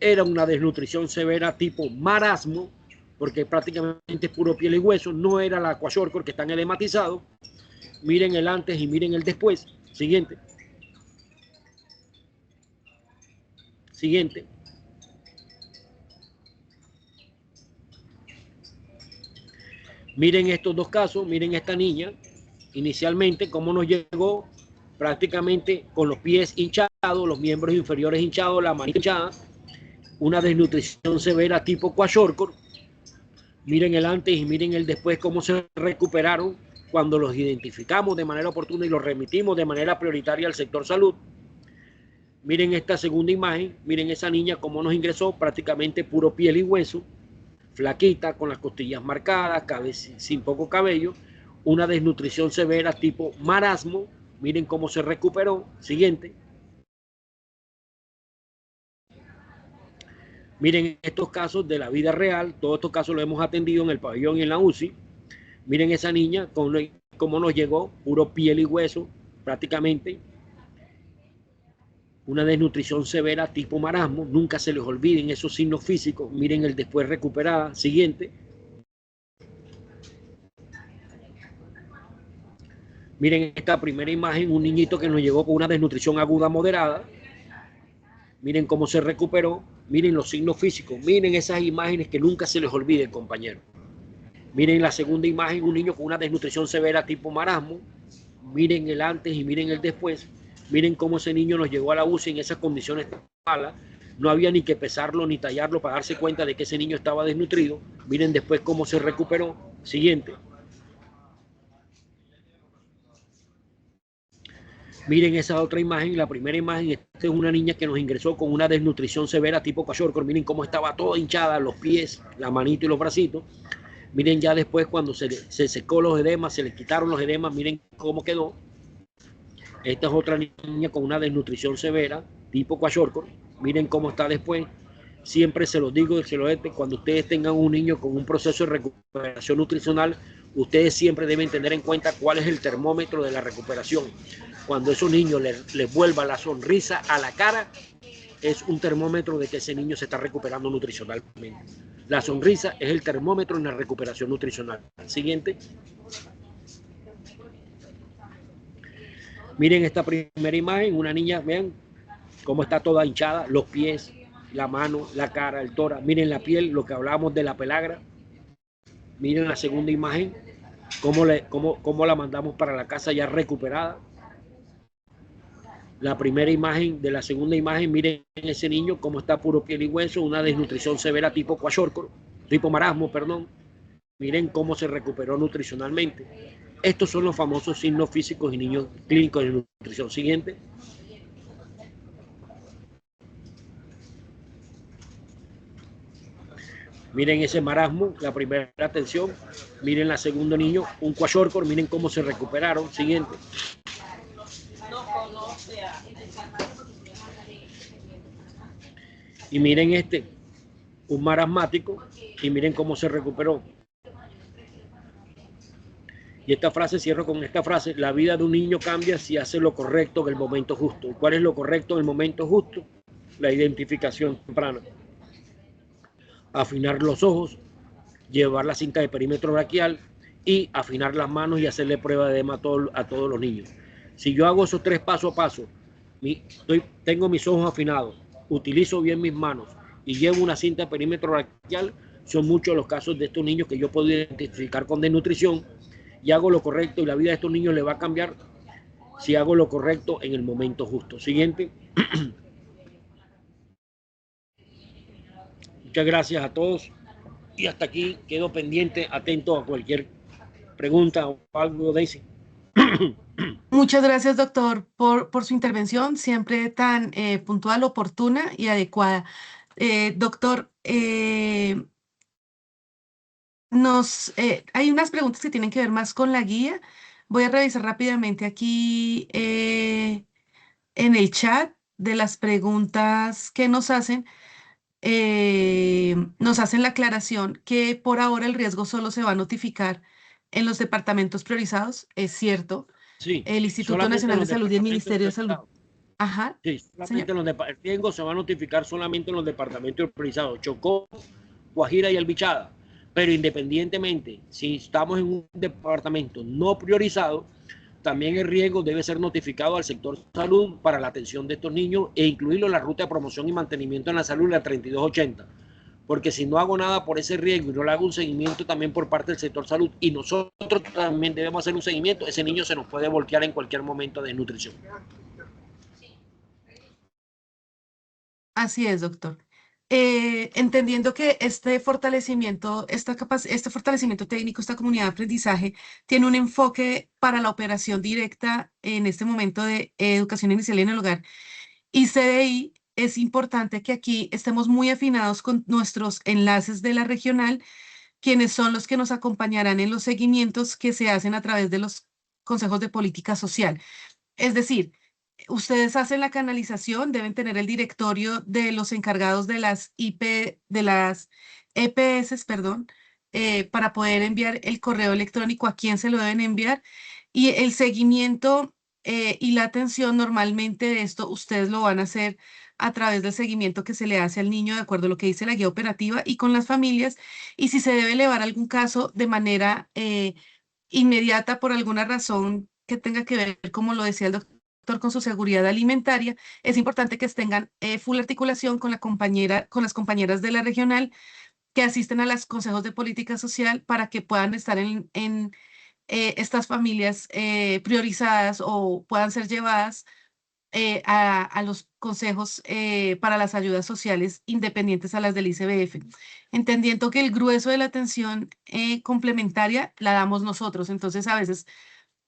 Era una desnutrición severa tipo marasmo, porque prácticamente es puro piel y hueso. No era la kwashiorkor que están edematizados. Miren el antes y miren el después. Siguiente. Siguiente. Miren estos dos casos, miren esta niña, inicialmente cómo nos llegó prácticamente con los pies hinchados, los miembros inferiores hinchados, la manita hinchada, una desnutrición severa tipo kwashiorkor. Miren el antes y miren el después, cómo se recuperaron cuando los identificamos de manera oportuna y los remitimos de manera prioritaria al sector salud. Miren esta segunda imagen, miren esa niña cómo nos ingresó, prácticamente puro piel y hueso, flaquita, con las costillas marcadas, sin poco cabello, una desnutrición severa tipo marasmo. Miren cómo se recuperó. Siguiente. Miren estos casos de la vida real, todos estos casos los hemos atendido en el pabellón y en la UCI. Miren esa niña, cómo nos llegó, puro piel y hueso, prácticamente. Una desnutrición severa tipo marasmo. Nunca se les olviden esos signos físicos. Miren el después recuperada. Siguiente. Miren esta primera imagen, un niñito que nos llegó con una desnutrición aguda moderada. Miren cómo se recuperó. Miren los signos físicos. Miren esas imágenes que nunca se les olviden, compañeros. Miren la segunda imagen, un niño con una desnutrición severa tipo marasmo. Miren el antes y miren el después. Miren cómo ese niño nos llegó a la UCI en esas condiciones malas. No había ni que pesarlo ni tallarlo para darse cuenta de que ese niño estaba desnutrido. Miren después cómo se recuperó. Siguiente. Miren esa otra imagen, la primera imagen, esta es una niña que nos ingresó con una desnutrición severa tipo kwashiorkor. Miren cómo estaba toda hinchada, los pies, la manito y los bracitos. Miren ya después cuando se secó los edemas, se le quitaron los edemas, miren cómo quedó. Esta es otra niña con una desnutrición severa tipo kwashiorkor. Miren cómo está después. Siempre se los digo, cuando ustedes tengan un niño con un proceso de recuperación nutricional, ustedes siempre deben tener en cuenta cuál es el termómetro de la recuperación. Cuando a esos niños les vuelva la sonrisa a la cara, es un termómetro de que ese niño se está recuperando nutricionalmente. La sonrisa es el termómetro en la recuperación nutricional. Siguiente. Miren esta primera imagen, una niña, vean cómo está toda hinchada, los pies, la mano, la cara, el tórax. Miren la piel, lo que hablábamos de la pelagra. Miren la segunda imagen, cómo la mandamos para la casa ya recuperada. La primera imagen de la segunda imagen, miren ese niño cómo está puro piel y hueso, una desnutrición severa tipo kwashiorkor, tipo marasmo, perdón. Miren cómo se recuperó nutricionalmente. Estos son los famosos signos físicos y niños clínicos de nutrición. Siguiente. Miren ese marasmo, la primera atención. Miren la segunda niño, un kwashiorkor, miren cómo se recuperaron. Siguiente. Y miren este, un marasmático, y miren cómo se recuperó. Y esta frase, cierro con esta frase: la vida de un niño cambia si hace lo correcto en el momento justo. ¿Cuál es lo correcto en el momento justo? La identificación temprana. Afinar los ojos, llevar la cinta de perímetro braquial y afinar las manos y hacerle prueba de edema a todos los niños. Si yo hago esos tres paso a paso, tengo mis ojos afinados, utilizo bien mis manos y llevo una cinta de perímetro braquial, son muchos los casos de estos niños que yo puedo identificar con desnutrición, y hago lo correcto, y la vida de estos niños le va a cambiar si hago lo correcto en el momento justo. Siguiente. Muchas gracias a todos, y hasta aquí quedo pendiente, atento a cualquier pregunta o algo, Daisy. Muchas gracias, doctor, por su intervención, siempre tan puntual, oportuna y adecuada. Doctor, hay unas preguntas que tienen que ver más con la guía. Voy a revisar rápidamente aquí en el chat de las preguntas que nos hacen. Nos hacen la aclaración que por ahora el riesgo solo se va a notificar en los departamentos priorizados. Es cierto. Sí, El Instituto solamente en Nacional de los Salud y el departamentos Ministerio de Salud. priorizados. Ajá, Sí, señor. solamente el riesgo se va a notificar solamente en los departamentos priorizados, Chocó, Guajira y Albichada. Pero independientemente, si estamos en un departamento no priorizado, también el riesgo debe ser notificado al sector salud para la atención de estos niños e incluirlo en la ruta de promoción y mantenimiento en la salud, la 3280. Porque si no hago nada por ese riesgo y no le hago un seguimiento también por parte del sector salud, y nosotros también debemos hacer un seguimiento, ese niño se nos puede voltear en cualquier momento de desnutrición. Así es, doctor. Entendiendo que este fortalecimiento, este fortalecimiento técnico, esta comunidad de aprendizaje, tiene un enfoque para la operación directa en este momento de educación inicial en el hogar y CDI, es importante que aquí estemos muy afinados con nuestros enlaces de la regional, quienes son los que nos acompañarán en los seguimientos que se hacen a través de los consejos de política social. Es decir, ustedes hacen la canalización, deben tener el directorio de los encargados de las de las EPS, perdón, para poder enviar el correo electrónico a quién se lo deben enviar. Y el seguimiento y la atención normalmente de esto, ustedes lo van a hacer a través del seguimiento que se le hace al niño de acuerdo a lo que dice la guía operativa y con las familias. Y si se debe elevar algún caso de manera inmediata por alguna razón que tenga que ver, como lo decía el doctor, con su seguridad alimentaria, es importante que tengan full articulación con con las compañeras de la regional que asisten a los consejos de política social para que puedan estar en estas familias priorizadas o puedan ser llevadas a los consejos para las ayudas sociales independientes a las del ICBF, entendiendo que el grueso de la atención complementaria la damos nosotros. Entonces, a veces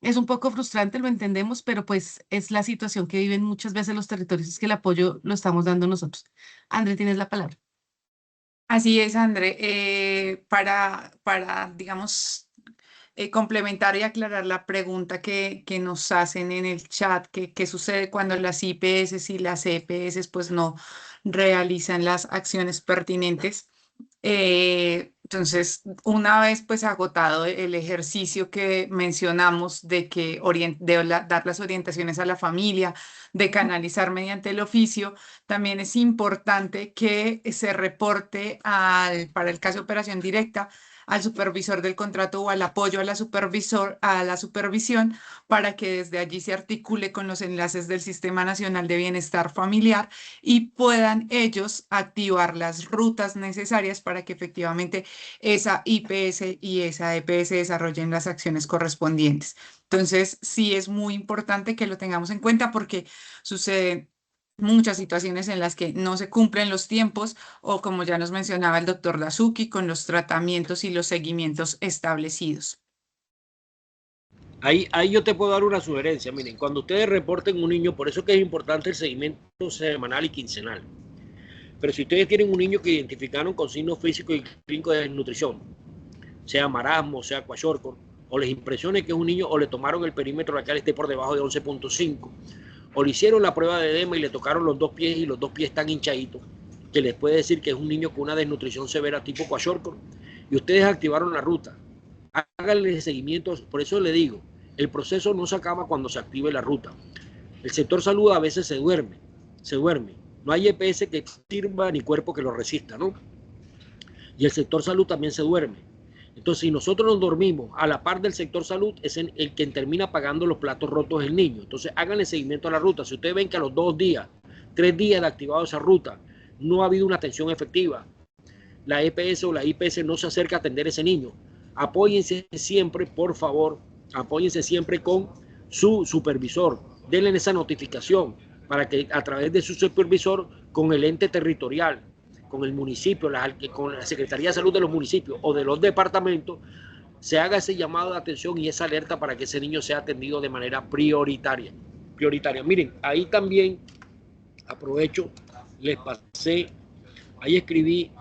Es un poco frustrante, lo entendemos, pero pues es la situación que viven muchas veces los territorios, es que el apoyo lo estamos dando nosotros. André, tienes la palabra. Así es, André. Digamos, complementar y aclarar la pregunta que nos hacen en el chat, que qué sucede cuando las IPS y las EPS pues no realizan las acciones pertinentes. Entonces, una vez pues agotado el ejercicio que mencionamos de que dar las orientaciones a la familia, de canalizar mediante el oficio, también es importante que se reporte para el caso de operación directa al supervisor del contrato o al apoyo a la supervisión para que desde allí se articule con los enlaces del Sistema Nacional de Bienestar Familiar y puedan ellos activar las rutas necesarias para que efectivamente esa IPS y esa EPS desarrollen las acciones correspondientes. Entonces, sí es muy importante que lo tengamos en cuenta porque suceden muchas situaciones en las que no se cumplen los tiempos o como ya nos mencionaba el doctor Dazuki, con los tratamientos y los seguimientos establecidos. Ahí yo te puedo dar una sugerencia. Miren, cuando ustedes reporten un niño, por eso es que es importante el seguimiento semanal y quincenal. Pero si ustedes tienen un niño que identificaron con signos físicos y clínicos de desnutrición, sea marasmo, sea kwashiorkor, o les impresione que es un niño, o le tomaron el perímetro lateral esté por debajo de 11.5, o le hicieron la prueba de edema y le tocaron los dos pies y los dos pies están hinchaditos, que les puede decir que es un niño con una desnutrición severa tipo kwashiorkor, y ustedes activaron la ruta, háganle seguimiento. Por eso le digo, el proceso no se acaba cuando se active la ruta. El sector salud a veces se duerme. No hay EPS que sirva ni cuerpo que lo resista, ¿no? Y el sector salud también se duerme. Entonces, si nosotros nos dormimos a la par del sector salud, es el que termina pagando los platos rotos el niño. Entonces, háganle seguimiento a la ruta. Si ustedes ven que a los 2 días, 3 días de activado esa ruta, no ha habido una atención efectiva, la EPS o la IPS no se acerca a atender a ese niño, apóyense siempre, por favor, apóyense siempre con su supervisor, denle esa notificación para que a través de su supervisor, con el ente territorial, con el municipio, con la Secretaría de Salud de los municipios o de los departamentos, se haga ese llamado de atención y esa alerta para que ese niño sea atendido de manera prioritaria. Miren, ahí también aprovecho, les pasé, ahí escribí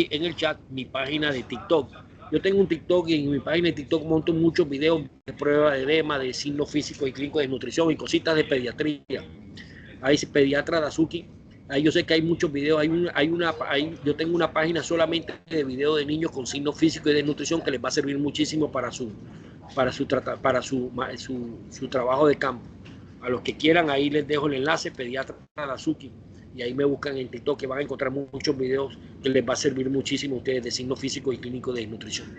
en el chat mi página de TikTok. Yo tengo un TikTok y en mi página de TikTok monto muchos videos de prueba de edema, de signos físicos y clínicos de nutrición y cositas de pediatría. Ahí es pediatra Dazuki. Ahí yo sé que hay muchos videos. Yo tengo una página solamente de videos de niños con signos físicos y de nutrición que les va a servir muchísimo para su trabajo de campo. A los que quieran, ahí les dejo el enlace, pediatra Dazuki. Y ahí me buscan en TikTok, que van a encontrar muchos videos que les va a servir muchísimo a ustedes de signos físicos y clínicos de desnutrición.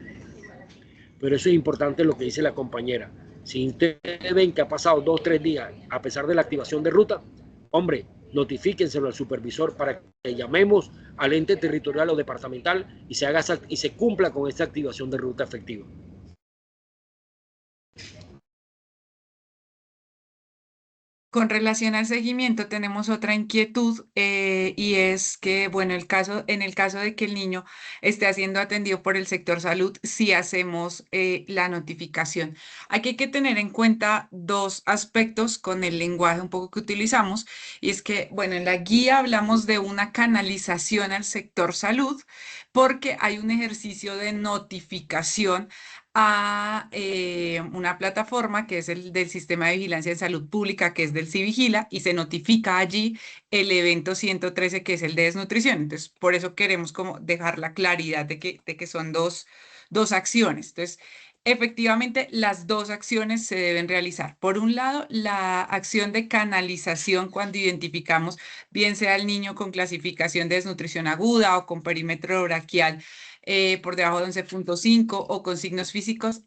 Pero eso es importante lo que dice la compañera. Si ustedes ven que ha pasado 2 o 3 días a pesar de la activación de ruta, hombre, notifíquenselo al supervisor para que llamemos al ente territorial o departamental y se cumpla con esta activación de ruta efectiva. Con relación al seguimiento, tenemos otra inquietud y es que, bueno, en el caso de que el niño esté siendo atendido por el sector salud, sí hacemos la notificación. Aquí hay que tener en cuenta dos aspectos con el lenguaje un poco que utilizamos y es que, bueno, en la guía hablamos de una canalización al sector salud porque hay un ejercicio de notificación a una plataforma que es el del Sistema de Vigilancia en Salud Pública, que es del Civigila, y se notifica allí el evento 113, que es el de desnutrición. Entonces, por eso queremos como dejar la claridad de que son dos acciones. Entonces, efectivamente, las dos acciones se deben realizar. Por un lado, la acción de canalización cuando identificamos, bien sea el niño con clasificación de desnutrición aguda o con perímetro braquial por debajo de 11.5 o con signos físicos,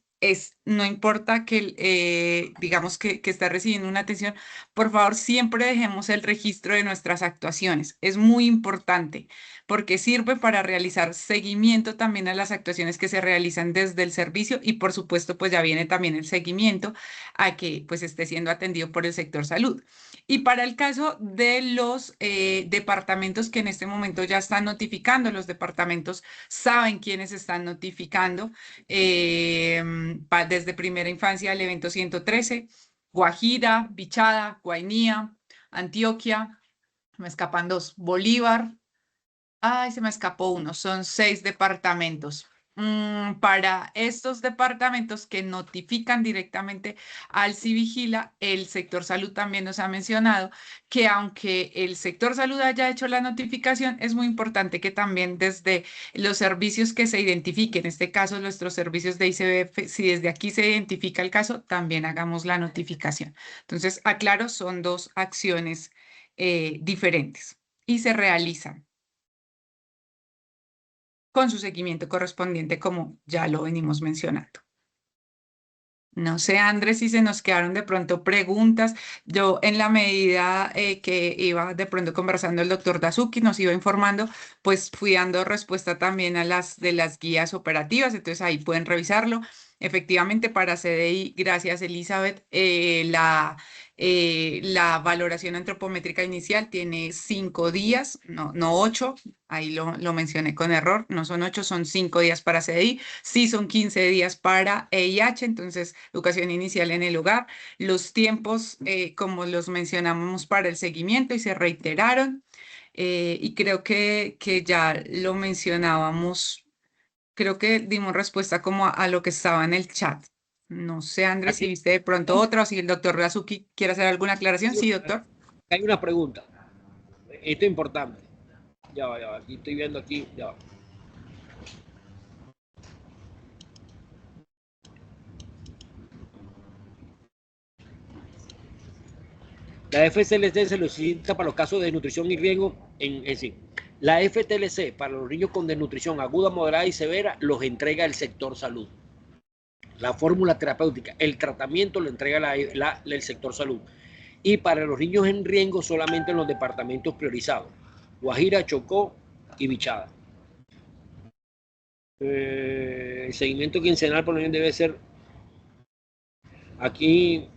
no importa que digamos que está recibiendo una atención, por favor siempre dejemos el registro de nuestras actuaciones. Es muy importante porque sirve para realizar seguimiento también a las actuaciones que se realizan desde el servicio y por supuesto pues ya viene también el seguimiento a que pues esté siendo atendido por el sector salud. Y para el caso de los departamentos que en este momento ya están notificando, los departamentos saben quiénes están notificando. desde primera infancia el evento 113, Guajira, Bichada, Guainía, Antioquia, me escapan dos, Bolívar, ay, se me escapó uno, son 6 departamentos. Para estos departamentos que notifican directamente al Civigila, el sector salud también nos ha mencionado que aunque el sector salud haya hecho la notificación, es muy importante que también desde los servicios que se identifiquen, en este caso nuestros servicios de ICBF, si desde aquí se identifica el caso, también hagamos la notificación. Entonces, aclaro, son dos acciones diferentes y se realizan con su seguimiento correspondiente, como ya lo venimos mencionando. No sé, Andrés, si se nos quedaron de pronto preguntas. Yo, en la medida que iba de pronto conversando el doctor Dazuki, nos iba informando, pues fui dando respuesta también a las de las guías operativas, entonces ahí pueden revisarlo. Efectivamente, para CDI, gracias Elizabeth, la valoración antropométrica inicial tiene 5 días, no 8, ahí lo mencioné con error, no son 8, son 5 días para CDI, sí son 15 días para EIH, entonces educación inicial en el hogar. Los tiempos, como los mencionamos para el seguimiento y se reiteraron, y creo que ya lo mencionábamos. Creo que dimos respuesta como a lo que estaba en el chat. No sé, Andrés, si Aquí viste de pronto otra o si el doctor Razuki quiere hacer alguna aclaración. Sí, doctor. hay una pregunta. Esto es importante. Ya va, ya va. Aquí estoy viendo aquí. Ya va. La FCLC se solicita para los casos de desnutrición y riesgo en sí. La FTLC para los niños con desnutrición aguda, moderada y severa los entrega el sector salud. La fórmula terapéutica, el tratamiento lo entrega el sector salud. Y para los niños en riesgo solamente en los departamentos priorizados. Guajira, Chocó y Bichada. El seguimiento quincenal por lo menos debe ser aquí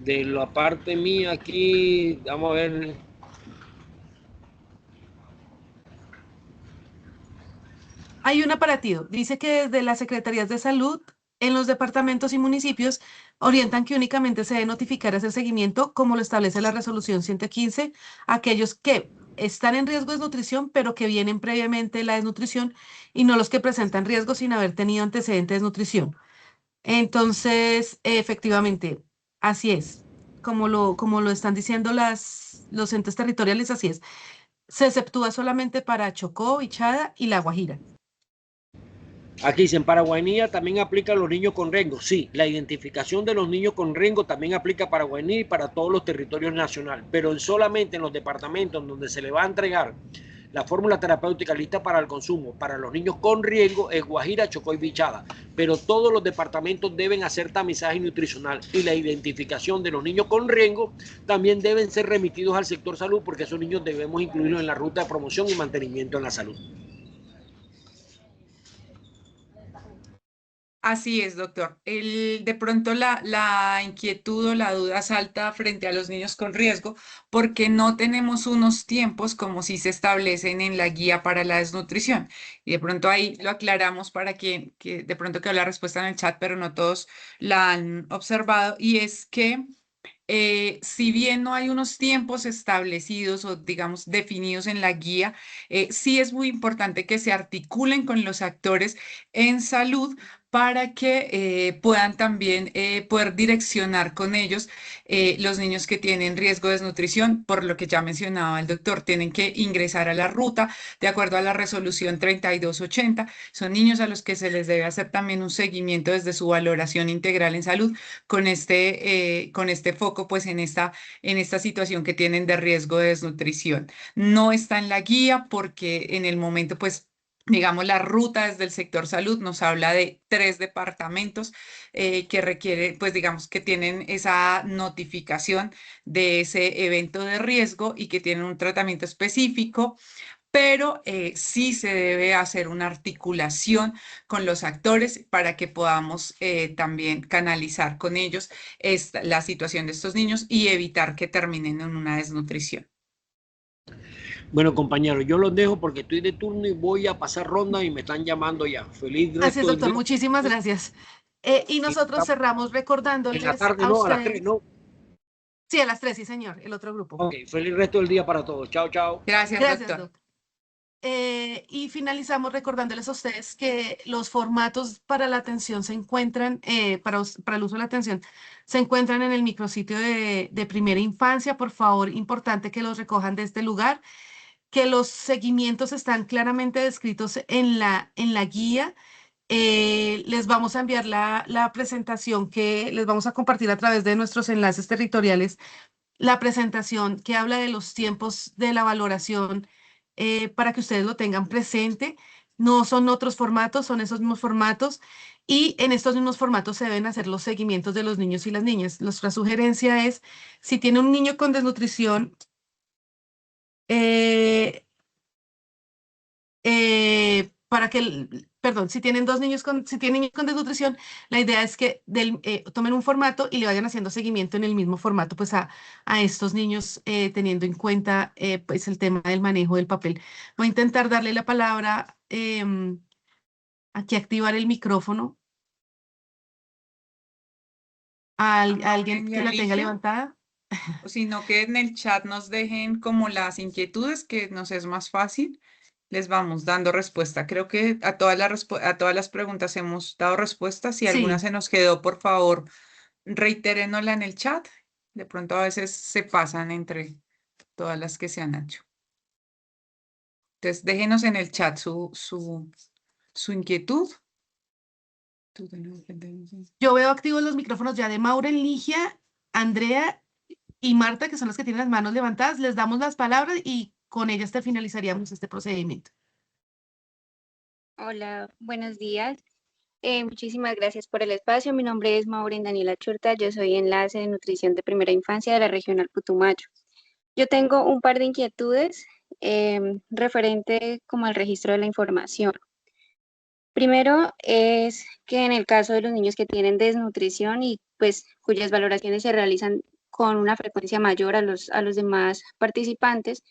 de la parte mía aquí, vamos a ver. Hay un aparativo. Dice que desde las Secretarías de Salud en los departamentos y municipios orientan que únicamente se debe notificar hacer seguimiento, como lo establece la resolución 115, a aquellos que están en riesgo de desnutrición, pero que vienen previamente de la desnutrición y no los que presentan riesgo sin haber tenido antecedentes de desnutrición. Entonces, efectivamente, así es. Como lo están diciendo los entes territoriales, así es. Se exceptúa solamente para Chocó, Bichada y La Guajira. Aquí dicen, para Guainía también aplica a los niños con riesgo. Sí, la identificación de los niños con riesgo también aplica para Guainía y para todos los territorios nacionales, pero solamente en los departamentos donde se le va a entregar la fórmula terapéutica lista para el consumo para los niños con riesgo es Guajira, Chocó y Bichada, pero todos los departamentos deben hacer tamizaje nutricional y la identificación de los niños con riesgo también deben ser remitidos al sector salud porque esos niños debemos incluirlos en la ruta de promoción y mantenimiento en la salud. Así es, doctor. De pronto la inquietud o la duda salta frente a los niños con riesgo porque no tenemos unos tiempos como si se establecen en la guía para la desnutrición. Y de pronto ahí lo aclaramos para que de pronto quedó la respuesta en el chat, pero no todos la han observado. Y es que si bien no hay unos tiempos establecidos o, digamos, definidos en la guía, sí es muy importante que se articulen con los actores en salud para que puedan también poder direccionar con ellos los niños que tienen riesgo de desnutrición, por lo que ya mencionaba el doctor, tienen que ingresar a la ruta de acuerdo a la resolución 3280. Son niños a los que se les debe hacer también un seguimiento desde su valoración integral en salud con este foco pues en esta situación que tienen de riesgo de desnutrición. No está en la guía porque en el momento pues digamos, la ruta desde el sector salud nos habla de 3 departamentos que requiere, pues digamos, que tienen esa notificación de ese evento de riesgo y que tienen un tratamiento específico, pero sí se debe hacer una articulación con los actores para que podamos también canalizar con ellos la situación de estos niños y evitar que terminen en una desnutrición. Bueno, compañeros, yo los dejo porque estoy de turno y voy a pasar ronda y me están llamando ya. Feliz Así es, resto del doctor. día. Muchísimas gracias. Y Y nosotros estamos cerramos en la recordándoles tarde, a no, a las 3, ustedes. ¿no? Sí, a las 3, sí, señor, el otro grupo. Ok, feliz resto del día para todos. Chao, chao. Gracias, Gracias, doctor. doctor. Y finalizamos recordándoles a ustedes que los formatos para la atención se encuentran, para el uso de la atención, se encuentran en el micrositio de primera infancia. Por favor, importante que los recojan de este lugar, que los seguimientos están claramente descritos en la guía. Les vamos a enviar la presentación que les vamos a compartir a través de nuestros enlaces territoriales, la presentación que habla de los tiempos de la valoración, para que ustedes lo tengan presente. No son otros formatos, son esos mismos formatos, y en estos mismos formatos se deben hacer los seguimientos de los niños y las niñas. Nuestra sugerencia es, si tiene un niño con desnutrición, eh, para que, perdón, si tienen dos niños si tienen niños con desnutrición, la idea es que tomen un formato y le vayan haciendo seguimiento en el mismo formato, pues a estos niños, teniendo en cuenta, pues el tema del manejo del papel. Voy a intentar darle la palabra, aquí activar el micrófono A a alguien Maureen y que a la tenga Ligia, levantada. o sino que en el chat nos dejen como las inquietudes, que nos es más fácil. Les vamos dando respuesta. Creo que a todas las preguntas hemos dado respuesta. Si alguna Sí, se nos quedó, por favor, reitérenosla en el chat. De pronto a veces se pasan entre todas las que se han hecho. Entonces, déjenos en el chat su inquietud. yo veo activos los micrófonos ya de Maureen, Ligia, Andrea y Marta, que son las que tienen las manos levantadas. Les damos las palabras y con ellas te finalizaríamos este procedimiento. Hola, buenos días. Muchísimas gracias por el espacio. Mi nombre es Maureen Daniela Churta. Yo soy enlace de nutrición de primera infancia de la Regional Putumayo. Yo tengo un par de inquietudes referente como al registro de la información. Primero es que en el caso de los niños que tienen desnutrición y pues cuyas valoraciones se realizan con una frecuencia mayor a los demás participantes,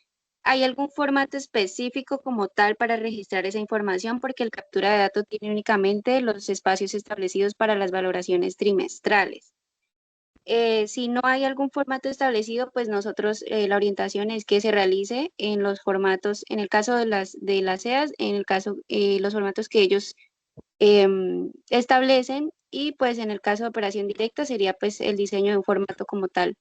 ¿hay algún formato específico como tal para registrar esa información? Porque el captura de datos tiene únicamente los espacios establecidos para las valoraciones trimestrales. Si no hay algún formato establecido, pues nosotros, la orientación es que se realice en los formatos, en el caso de las EAS, en el caso, los formatos que ellos establecen, y pues en el caso de operación directa sería pues el diseño de un formato como tal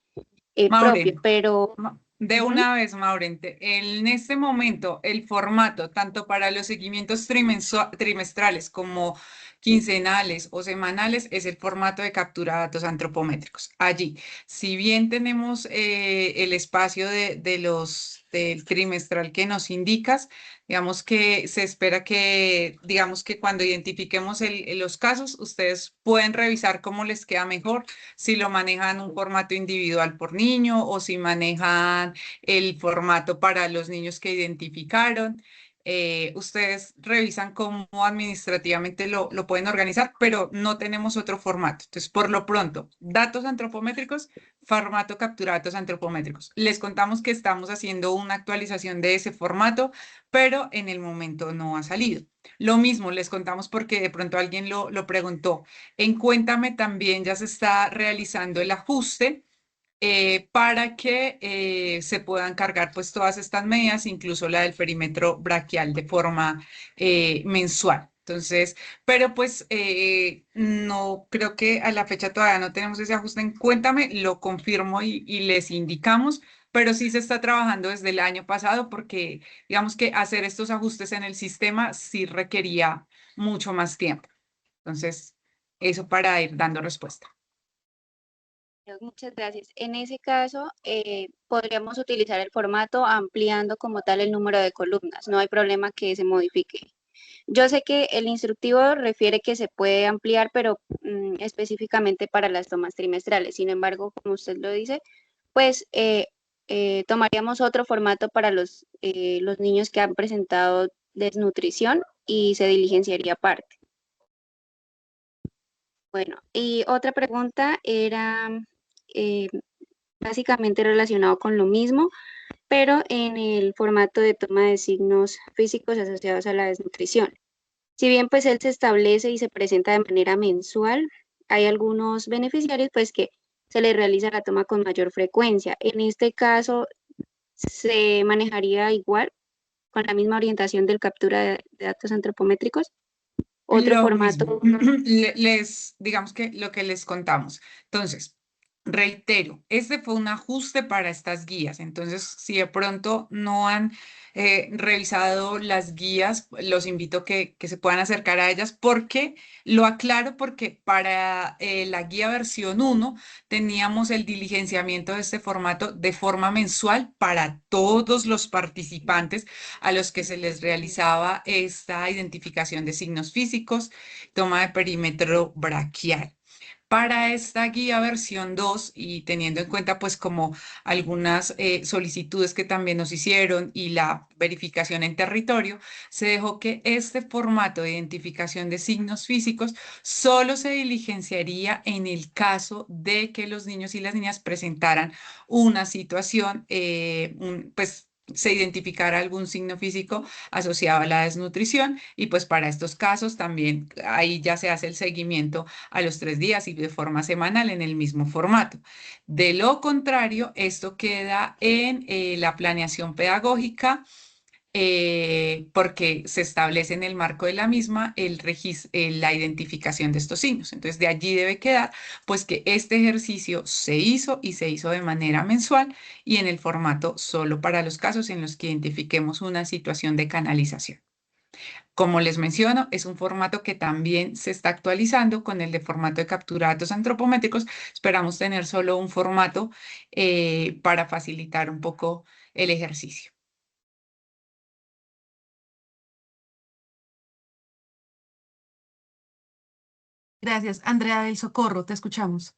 propio, Maureen, pero de ujú. una vez, Maureen, en este momento el formato, tanto para los seguimientos trimestrales como quincenales o semanales, es el formato de captura de datos antropométricos. Allí, si bien tenemos el espacio del trimestral que nos indicas, digamos que se espera que, digamos que cuando identifiquemos los casos, ustedes pueden revisar cómo les queda mejor, si lo manejan un formato individual por niño o si manejan el formato para los niños que identificaron. Ustedes revisan cómo administrativamente lo pueden organizar, pero no tenemos otro formato. Entonces, por lo pronto, datos antropométricos, formato captura datos antropométricos. Les contamos que estamos haciendo una actualización de ese formato, pero en el momento no ha salido. Lo mismo les contamos porque de pronto alguien lo preguntó. En Cuéntame también ya se está realizando el ajuste para que se puedan cargar pues todas estas medidas, incluso la del perímetro braquial de forma mensual. Entonces, pero pues no creo que a la fecha todavía no tenemos ese ajuste en Cuéntame, lo confirmo y les indicamos, pero sí se está trabajando desde el año pasado porque digamos que hacer estos ajustes en el sistema sí requería mucho más tiempo. Entonces, eso para ir dando respuesta. Muchas gracias. En ese caso, podríamos utilizar el formato ampliando como tal el número de columnas. No hay problema que se modifique. Yo sé que el instructivo refiere que se puede ampliar, pero específicamente para las tomas trimestrales. Sin embargo, como usted lo dice, pues tomaríamos otro formato para los niños que han presentado desnutrición y se diligenciaría aparte. Bueno, y otra pregunta era, eh, básicamente relacionado con lo mismo, pero en el formato de toma de signos físicos asociados a la desnutrición. Si bien pues él se establece y se presenta de manera mensual, hay algunos beneficiarios pues que se les realiza la toma con mayor frecuencia. En este caso se manejaría igual con la misma orientación del captura de datos antropométricos. Otro Lo mismo, formato, digamos que lo que les contamos. Entonces, reitero, este fue un ajuste para estas guías. Entonces, si de pronto no han revisado las guías, los invito a que se puedan acercar a ellas porque, lo aclaro porque para la guía versión 1 teníamos el diligenciamiento de este formato de forma mensual para todos los participantes a los que se les realizaba esta identificación de signos físicos, toma de perímetro braquial. Para esta guía versión 2 y teniendo en cuenta pues como algunas solicitudes que también nos hicieron y la verificación en territorio, se dejó que este formato de identificación de signos físicos solo se diligenciaría en el caso de que los niños y las niñas presentaran una situación, pues se identificara algún signo físico asociado a la desnutrición y pues para estos casos también ahí ya se hace el seguimiento a los 3 días y de forma semanal en el mismo formato. De lo contrario, esto queda en la planeación pedagógica porque se establece en el marco de la misma la identificación de estos signos. Entonces, de allí debe quedar, pues que este ejercicio se hizo y se hizo de manera mensual y en el formato solo para los casos en los que identifiquemos una situación de canalización. Como les menciono, es un formato que también se está actualizando con el de formato de captura de datos antropométricos. Esperamos tener solo un formato para facilitar un poco el ejercicio. Gracias. Andrea del Socorro, te escuchamos.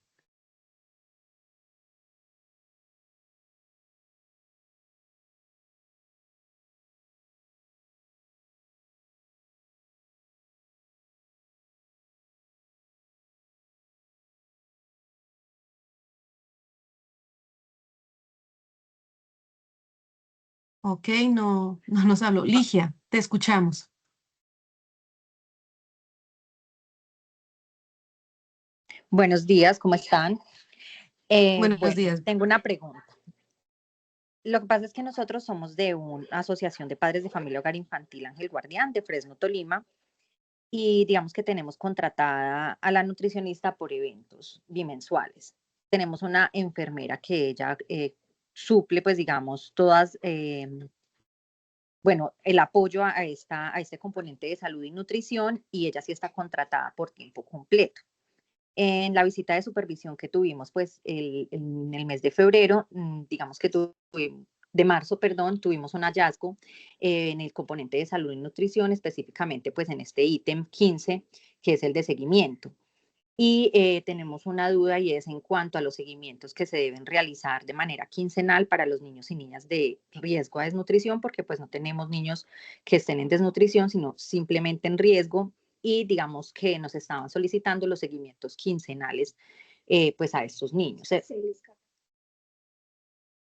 Ok, no nos habló. Ligia, te escuchamos. Buenos días, ¿cómo están? Buenos Bueno, días. tengo una pregunta. Lo que pasa es que nosotros somos de una asociación de padres de familia Hogar Infantil Ángel Guardián de Fresno, Tolima, y digamos que tenemos contratada a la nutricionista por eventos bimensuales. Tenemos una enfermera que ella suple, pues digamos, todas, bueno, el apoyo a este componente de salud y nutrición, y ella sí está contratada por tiempo completo. En la visita de supervisión que tuvimos, pues en el mes de febrero, digamos que de marzo, perdón, tuvimos un hallazgo en el componente de salud y nutrición, específicamente pues en este ítem 15, que es el de seguimiento. Y tenemos una duda y es en cuanto a los seguimientos que se deben realizar de manera quincenal para los niños y niñas de riesgo a desnutrición, porque pues no tenemos niños que estén en desnutrición, sino simplemente en riesgo y digamos que nos estaban solicitando los seguimientos quincenales pues a estos niños.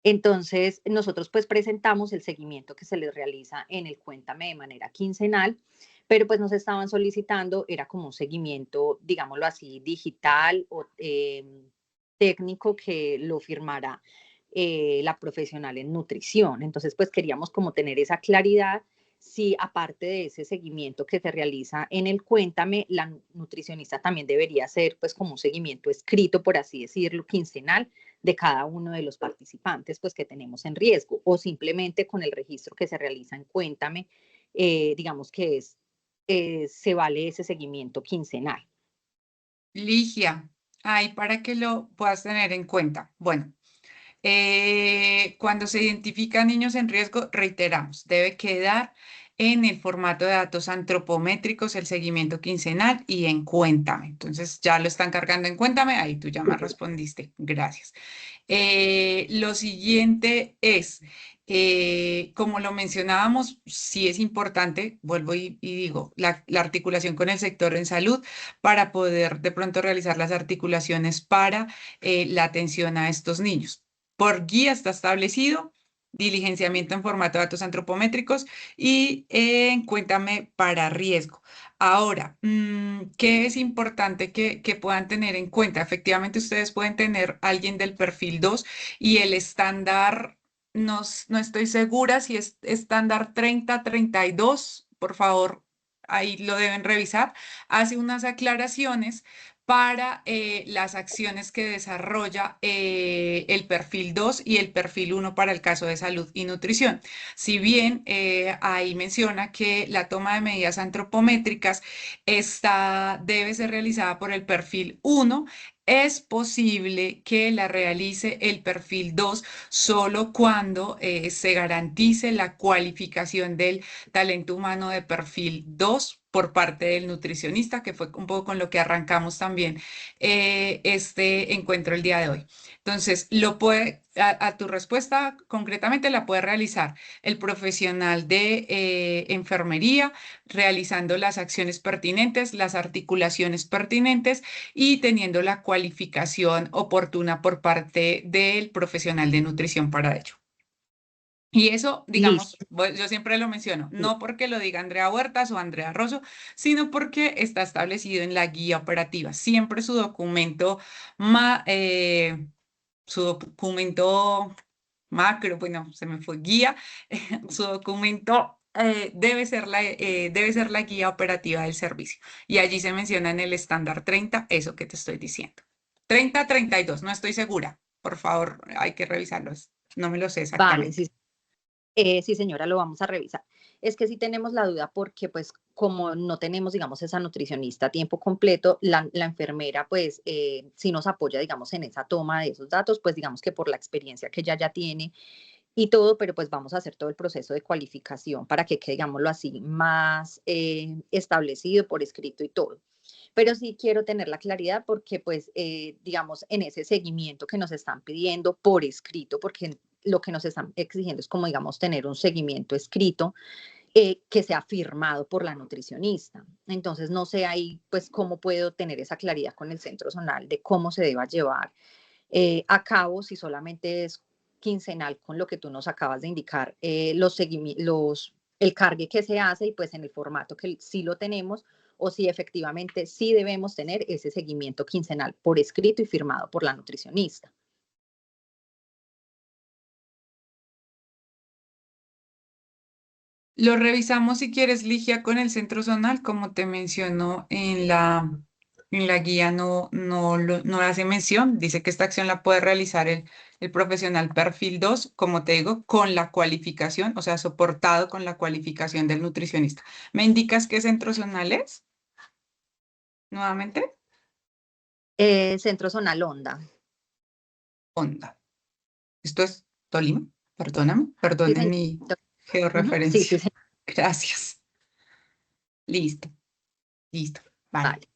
Entonces, nosotros pues presentamos el seguimiento que se les realiza en el Cuéntame de manera quincenal, pero pues nos estaban solicitando, era como un seguimiento, digámoslo así, digital o técnico que lo firmara la profesional en nutrición. Entonces, pues queríamos como tener esa claridad si aparte de ese seguimiento que se realiza en el Cuéntame, la nutricionista también debería hacer pues como un seguimiento escrito, por así decirlo, quincenal de cada uno de los participantes pues que tenemos en riesgo o simplemente con el registro que se realiza en Cuéntame, digamos que se vale ese seguimiento quincenal. Ligia, ahí para que lo puedas tener en cuenta. Bueno, cuando se identifican niños en riesgo, reiteramos, debe quedar en el formato de datos antropométricos el seguimiento quincenal y en Cuéntame. Entonces ya lo están cargando en Cuéntame, ahí tú ya me respondiste. Gracias. Lo siguiente es, como lo mencionábamos, sí es importante, vuelvo y digo, la articulación con el sector en salud para poder de pronto realizar las articulaciones para la atención a estos niños. por guía está establecido, diligenciamiento en formato de datos antropométricos y cuéntame para riesgo. Ahora, ¿qué es importante que puedan tener en cuenta? Efectivamente, ustedes pueden tener alguien del perfil 2 y el estándar, no estoy segura si es estándar 30-32, por favor, ahí lo deben revisar, hace unas aclaraciones para las acciones que desarrolla el perfil 2 y el perfil 1 para el caso de salud y nutrición. Si bien ahí menciona que la toma de medidas antropométricas debe ser realizada por el perfil 1, es posible que la realice el perfil 2 solo cuando se garantice la cualificación del talento humano de perfil 2 por parte del nutricionista, que fue un poco con lo que arrancamos también este encuentro el día de hoy. Entonces, a tu respuesta concretamente la puede realizar el profesional de enfermería, realizando las acciones pertinentes, las articulaciones pertinentes y teniendo la cualificación oportuna por parte del profesional de nutrición para ello. Y eso, digamos, Listo. yo siempre lo menciono, no porque lo diga Andrea Huertas o Andrea Rosso, sino porque está establecido en la guía operativa. Siempre su documento, su documento macro, bueno, se me fue guía, su documento debe ser la guía operativa del servicio. Y allí se menciona en el estándar 30 eso que te estoy diciendo. 30-32, no estoy segura. Por favor, hay que revisarlo. No me lo sé Vale, exactamente. sí. Sí, señora, lo vamos a revisar. Es que sí tenemos la duda porque, pues, como no tenemos, digamos, esa nutricionista a tiempo completo, la enfermera, pues, sí nos apoya, digamos, en esa toma de esos datos, pues, digamos que por la experiencia que ella ya tiene y todo, pero pues vamos a hacer todo el proceso de cualificación para que quede, digámoslo así, más establecido por escrito y todo. Pero sí quiero tener la claridad porque, pues, digamos, en ese seguimiento que nos están pidiendo por escrito, porque lo que nos están exigiendo es como, digamos, tener un seguimiento escrito que sea firmado por la nutricionista. Entonces, no sé ahí, pues, cómo puedo tener esa claridad con el centro zonal de cómo se deba llevar a cabo, si solamente es quincenal con lo que tú nos acabas de indicar, el cargue que se hace y pues en el formato que sí lo tenemos, o si efectivamente sí debemos tener ese seguimiento quincenal por escrito y firmado por la nutricionista. Lo revisamos si quieres, Ligia, con el centro zonal, como te mencionó en la guía, no hace mención, dice que esta acción la puede realizar el profesional perfil 2, como te digo, con la cualificación, o sea, soportado con la cualificación del nutricionista. ¿Me indicas qué centro zonal es? Nuevamente, Centro zonal Onda. Onda. Esto es Tolima, perdóname, Sí, perdone señor. mi Sí, sí, georreferencia. señor. Gracias. Listo, listo. Vale. Vale.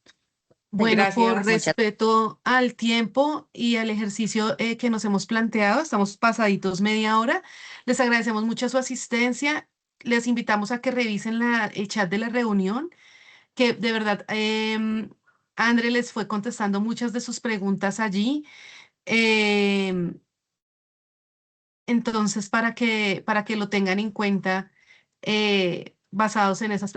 Bueno, Señora, por Gracias. muchas respeto al tiempo y al ejercicio que nos hemos planteado, estamos pasaditos media hora. Les agradecemos mucho su asistencia. Les invitamos a que revisen el chat de la reunión, que de verdad André les fue contestando muchas de sus preguntas allí. Em, entonces, para que lo tengan en cuenta, basados en esas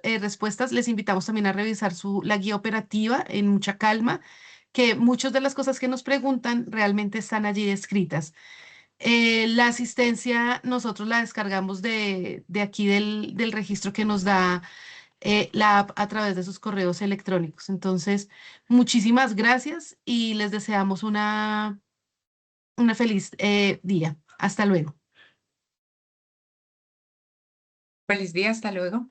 respuestas, les invitamos también a revisar la guía operativa en mucha calma, que muchas de las cosas que nos preguntan realmente están allí descritas. La asistencia nosotros la descargamos de aquí del registro que nos da la app a través de sus correos electrónicos. Entonces, muchísimas gracias y les deseamos una feliz día. Hasta luego. Feliz día, hasta luego.